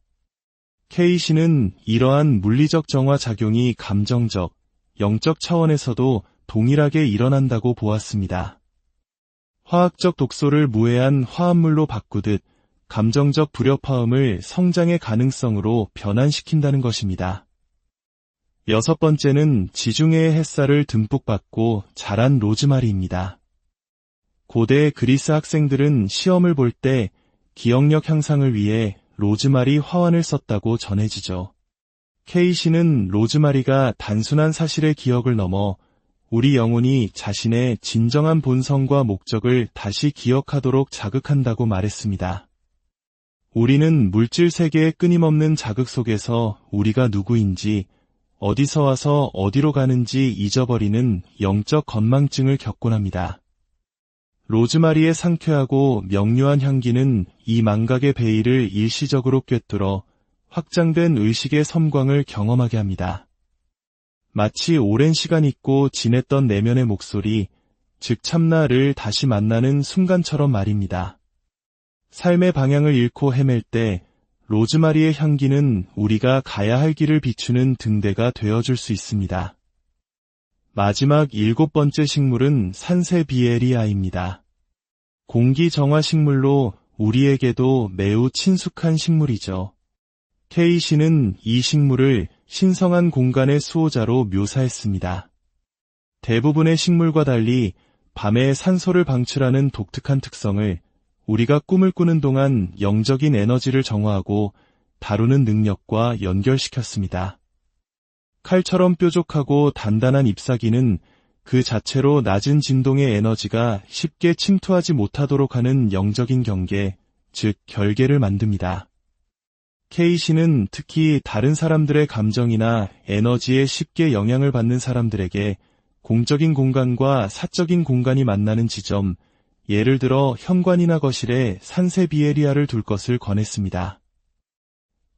케이시는 이러한 물리적 정화 작용이 감정적, 영적 차원에서도 동일하게 일어난다고 보았습니다. 화학적 독소를 무해한 화합물로 바꾸듯 감정적 불협화음을 성장의 가능성으로 변환시킨다는 것입니다. 여섯 번째는 지중해의 햇살을 듬뿍 받고 자란 로즈마리입니다. 고대 그리스 학생들은 시험을 볼 때 기억력 향상을 위해 로즈마리 화환을 썼다고 전해지죠. 케이시는 로즈마리가 단순한 사실의 기억을 넘어 우리 영혼이 자신의 진정한 본성과 목적을 다시 기억하도록 자극한다고 말했습니다. 우리는 물질 세계의 끊임없는 자극 속에서 우리가 누구인지, 어디서 와서 어디로 가는지 잊어버리는 영적 건망증을 겪곤 합니다. 로즈마리의 상쾌하고 명료한 향기는 이 망각의 베일을 일시적으로 꿰뚫어 확장된 의식의 섬광을 경험하게 합니다. 마치 오랜 시간 잊고 지냈던 내면의 목소리, 즉 참나를 다시 만나는 순간처럼 말입니다. 삶의 방향을 잃고 헤맬 때 로즈마리의 향기는 우리가 가야 할 길을 비추는 등대가 되어줄 수 있습니다. 마지막 7번째 식물은 산세비에리아입니다. 공기 정화 식물로 우리에게도 매우 친숙한 식물이죠. 케이시는 이 식물을 신성한 공간의 수호자로 묘사했습니다. 대부분의 식물과 달리 밤에 산소를 방출하는 독특한 특성을 우리가 꿈을 꾸는 동안 영적인 에너지를 정화하고 다루는 능력과 연결시켰습니다. 칼처럼 뾰족하고 단단한 잎사귀는 그 자체로 낮은 진동의 에너지가 쉽게 침투하지 못하도록 하는 영적인 경계, 즉 결계를 만듭니다. 케이시는 특히 다른 사람들의 감정이나 에너지에 쉽게 영향을 받는 사람들에게 공적인 공간과 사적인 공간이 만나는 지점, 예를 들어 현관이나 거실에 산세비에리아를 둘 것을 권했습니다.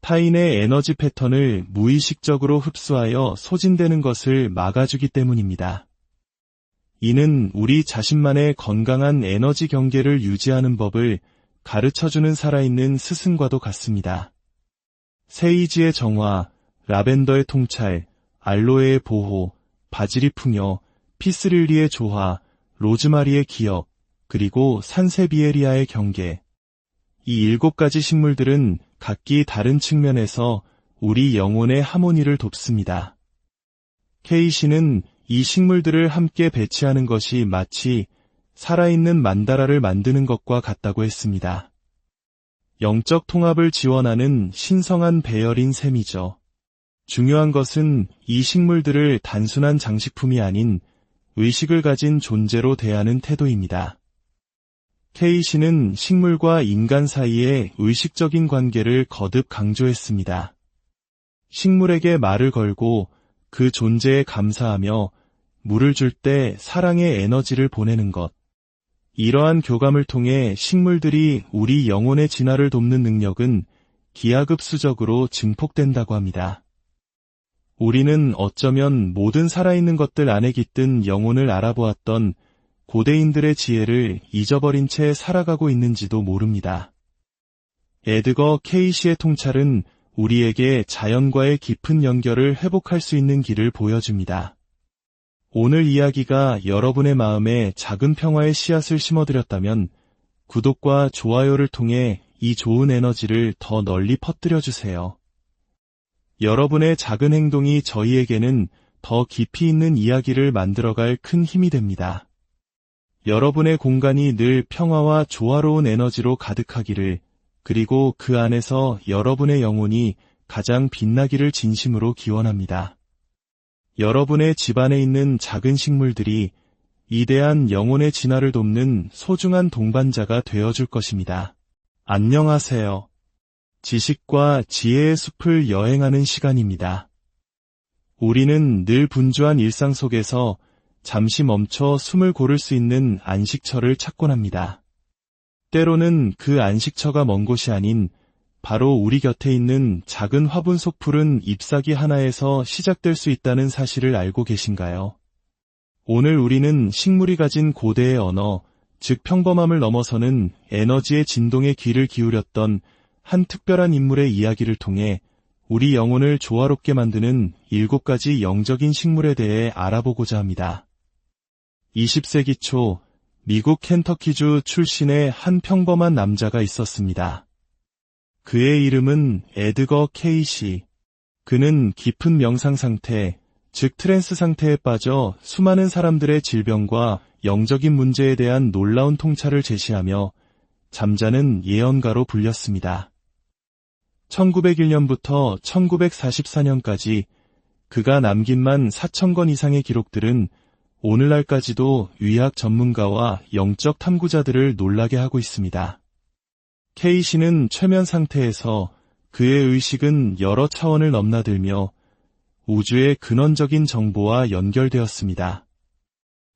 타인의 에너지 패턴을 무의식적으로 흡수하여 소진되는 것을 막아주기 때문입니다. 이는 우리 자신만의 건강한 에너지 경계를 유지하는 법을 가르쳐주는 살아있는 스승과도 같습니다. 세이지의 정화, 라벤더의 통찰, 알로에의 보호, 바질이 풍요, 피스릴리의 조화, 로즈마리의 기억, 그리고 산세비에리아의 경계. 이 7가지 식물들은 각기 다른 측면에서 우리 영혼의 하모니를 돕습니다. 케이시는 이 식물들을 함께 배치하는 것이 마치 살아있는 만다라를 만드는 것과 같다고 했습니다. 영적 통합을 지원하는 신성한 배열인 셈이죠. 중요한 것은 이 식물들을 단순한 장식품이 아닌 의식을 가진 존재로 대하는 태도입니다. 케이시는 식물과 인간 사이의 의식적인 관계를 거듭 강조했습니다. 식물에게 말을 걸고 그 존재에 감사하며 물을 줄 때 사랑의 에너지를 보내는 것. 이러한 교감을 통해 식물들이 우리 영혼의 진화를 돕는 능력은 기하급수적으로 증폭된다고 합니다. 우리는 어쩌면 모든 살아있는 것들 안에 깃든 영혼을 알아보았던 고대인들의 지혜를 잊어버린 채 살아가고 있는지도 모릅니다. 에드거 케이시의 통찰은 우리에게 자연과의 깊은 연결을 회복할 수 있는 길을 보여줍니다. 오늘 이야기가 여러분의 마음에 작은 평화의 씨앗을 심어드렸다면 구독과 좋아요를 통해 이 좋은 에너지를 더 널리 퍼뜨려주세요. 여러분의 작은 행동이 저희에게는 더 깊이 있는 이야기를 만들어갈 큰 힘이 됩니다. 여러분의 공간이 늘 평화와 조화로운 에너지로 가득하기를, 그리고 그 안에서 여러분의 영혼이 가장 빛나기를 진심으로 기원합니다. 여러분의 집안에 있는 작은 식물들이 위대한 영혼의 진화를 돕는 소중한 동반자가 되어줄 것입니다. 안녕하세요. 지식과 지혜의 숲을 여행하는 시간입니다. 우리는 늘 분주한 일상 속에서 잠시 멈춰 숨을 고를 수 있는 안식처를 찾곤 합니다. 때로는 그 안식처가 먼 곳이 아닌 바로 우리 곁에 있는 작은 화분 속 풀은 잎사귀 하나에서 시작될 수 있다는 사실을 알고 계신가요? 오늘 우리는 식물이 가진 고대의 언어, 즉 평범함을 넘어서는 에너지의 진동에 귀를 기울였던 한 특별한 인물의 이야기를 통해 우리 영혼을 조화롭게 만드는 7가지 영적인 식물에 대해 알아보고자 합니다. 20세기 초 미국 켄터키주 출신의 한 평범한 남자가 있었습니다. 그의 이름은 에드거 케이시. 그는 깊은 명상 상태, 즉 트랜스 상태에 빠져 수많은 사람들의 질병과 영적인 문제에 대한 놀라운 통찰을 제시하며 잠자는 예언가로 불렸습니다. 1901년부터 1944년까지 그가 남긴 14,000권 이상의 기록들은 오늘날까지도 의학 전문가와 영적 탐구자들을 놀라게 하고 있습니다. K씨는 최면 상태에서 그의 의식은 여러 차원을 넘나들며 우주의 근원적인 정보와 연결되었습니다.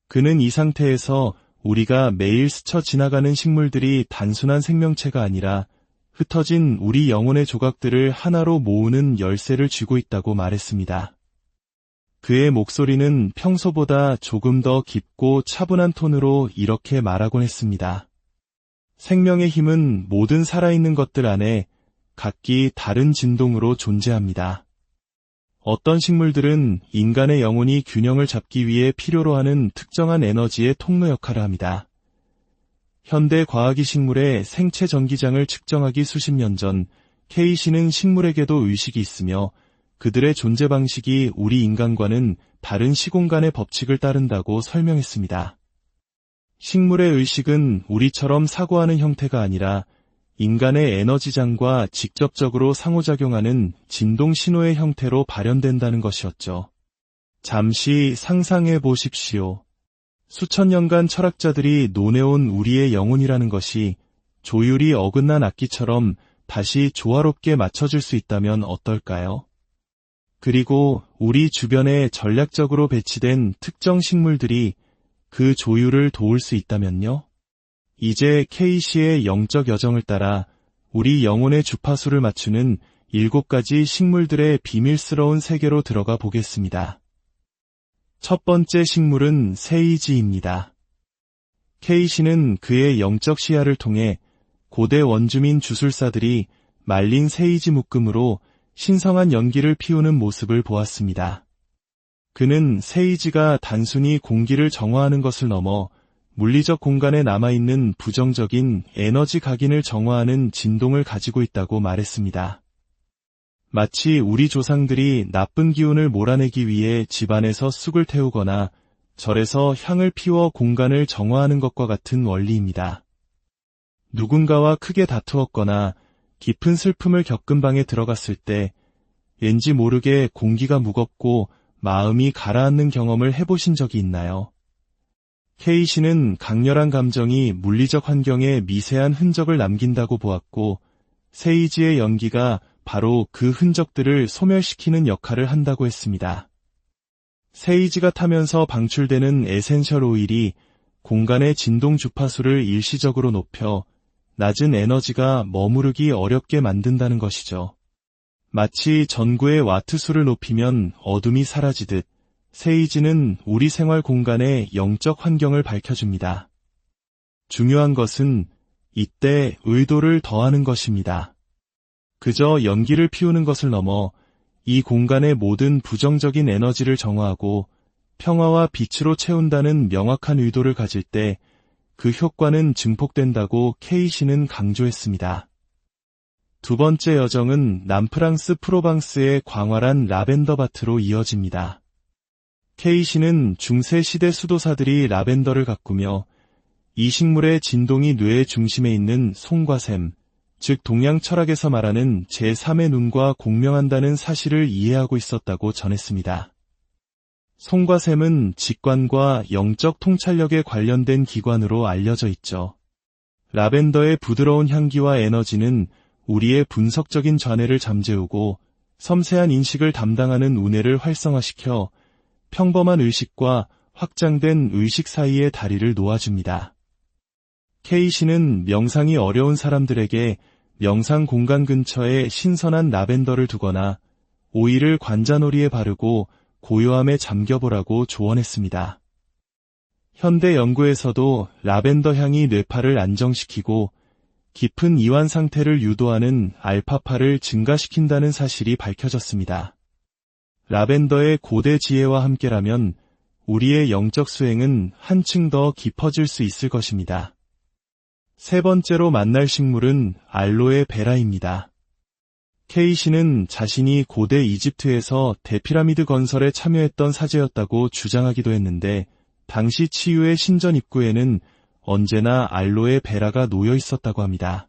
그는 이 상태에서 우리가 매일 스쳐 지나가는 식물들이 단순한 생명체가 아니라 흩어진 우리 영혼의 조각들을 하나로 모으는 열쇠를 쥐고 있다고 말했습니다. 그의 목소리는 평소보다 조금 더 깊고 차분한 톤으로 이렇게 말하곤 했습니다. 생명의 힘은 모든 살아있는 것들 안에 각기 다른 진동으로 존재합니다. 어떤 식물들은 인간의 영혼이 균형을 잡기 위해 필요로 하는 특정한 에너지의 통로 역할을 합니다. 현대 과학이 식물의 생체 전기장을 측정하기 수십 년 전, K씨는 식물에게도 의식이 있으며 그들의 존재 방식이 우리 인간과는 다른 시공간의 법칙을 따른다고 설명했습니다. 식물의 의식은 우리처럼 사고하는 형태가 아니라 인간의 에너지장과 직접적으로 상호작용하는 진동 신호의 형태로 발현된다는 것이었죠. 잠시 상상해 보십시오. 수천 년간 철학자들이 논해온 우리의 영혼이라는 것이 조율이 어긋난 악기처럼 다시 조화롭게 맞춰질 수 있다면 어떨까요? 그리고 우리 주변에 전략적으로 배치된 특정 식물들이 그 조율을 도울 수 있다면요? 이제 K씨의 영적 여정을 따라 우리 영혼의 주파수를 맞추는 7가지 식물들의 비밀스러운 세계로 들어가 보겠습니다. 첫 번째 식물은 세이지입니다. K씨는 그의 영적 시야를 통해 고대 원주민 주술사들이 말린 세이지 묶음으로 신성한 연기를 피우는 모습을 보았습니다. 그는 세이지가 단순히 공기를 정화하는 것을 넘어 물리적 공간에 남아있는 부정적인 에너지 각인을 정화하는 진동을 가지고 있다고 말했습니다. 마치 우리 조상들이 나쁜 기운을 몰아내기 위해 집안에서 쑥을 태우거나 절에서 향을 피워 공간을 정화하는 것과 같은 원리입니다. 누군가와 크게 다투었거나 깊은 슬픔을 겪은 방에 들어갔을 때 왠지 모르게 공기가 무겁고 마음이 가라앉는 경험을 해보신 적이 있나요? K씨는 강렬한 감정이 물리적 환경에 미세한 흔적을 남긴다고 보았고 세이지의 연기가 바로 그 흔적들을 소멸시키는 역할을 한다고 했습니다. 세이지가 타면서 방출되는 에센셜 오일이 공간의 진동 주파수를 일시적으로 높여 낮은 에너지가 머무르기 어렵게 만든다는 것이죠. 마치 전구의 와트수를 높이면 어둠이 사라지듯 세이지는 우리 생활 공간의 영적 환경을 밝혀줍니다. 중요한 것은 이때 의도를 더하는 것입니다. 그저 연기를 피우는 것을 넘어 이 공간의 모든 부정적인 에너지를 정화하고 평화와 빛으로 채운다는 명확한 의도를 가질 때 그 효과는 증폭된다고 K씨는 강조했습니다. 두 번째 여정은 남프랑스 프로방스의 광활한 라벤더 밭으로 이어집니다. K씨는 중세 시대 수도사들이 라벤더를 가꾸며 이 식물의 진동이 뇌의 중심에 있는 송과 샘, 즉 동양 철학에서 말하는 제3의 눈과 공명한다는 사실을 이해하고 있었다고 전했습니다. 송과 샘은 직관과 영적 통찰력에 관련된 기관으로 알려져 있죠. 라벤더의 부드러운 향기와 에너지는 우리의 분석적인 좌뇌를 잠재우고 섬세한 인식을 담당하는 우뇌를 활성화시켜 평범한 의식과 확장된 의식 사이의 다리를 놓아줍니다. K씨는 명상이 어려운 사람들에게 명상 공간 근처에 신선한 라벤더를 두거나 오일을 관자놀이에 바르고 고요함에 잠겨보라고 조언했습니다. 현대 연구에서도 라벤더 향이 뇌파를 안정시키고 깊은 이완 상태를 유도하는 알파파를 증가시킨다는 사실이 밝혀졌습니다. 라벤더의 고대 지혜와 함께라면 우리의 영적 수행은 한층 더 깊어질 수 있을 것입니다. 세 번째로 만날 식물은 알로에 베라입니다. K씨는 자신이 고대 이집트에서 대피라미드 건설에 참여했던 사제였다고 주장하기도 했는데 당시 치유의 신전 입구에는 언제나 알로에 베라가 놓여 있었다고 합니다.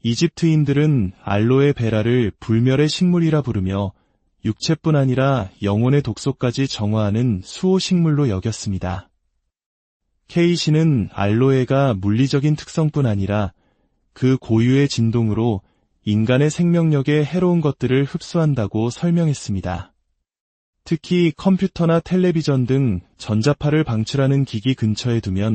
이집트인들은 알로에 베라를 불멸의 식물이라 부르며 육체뿐 아니라 영혼의 독소까지 정화하는 수호식물로 여겼습니다. K씨는 알로에가 물리적인 특성뿐 아니라 그 고유의 진동으로 인간의 생명력에 해로운 것들을 흡수한다고 설명했습니다. 특히 컴퓨터나 텔레비전 등 전자파를 방출하는 기기 근처에 두면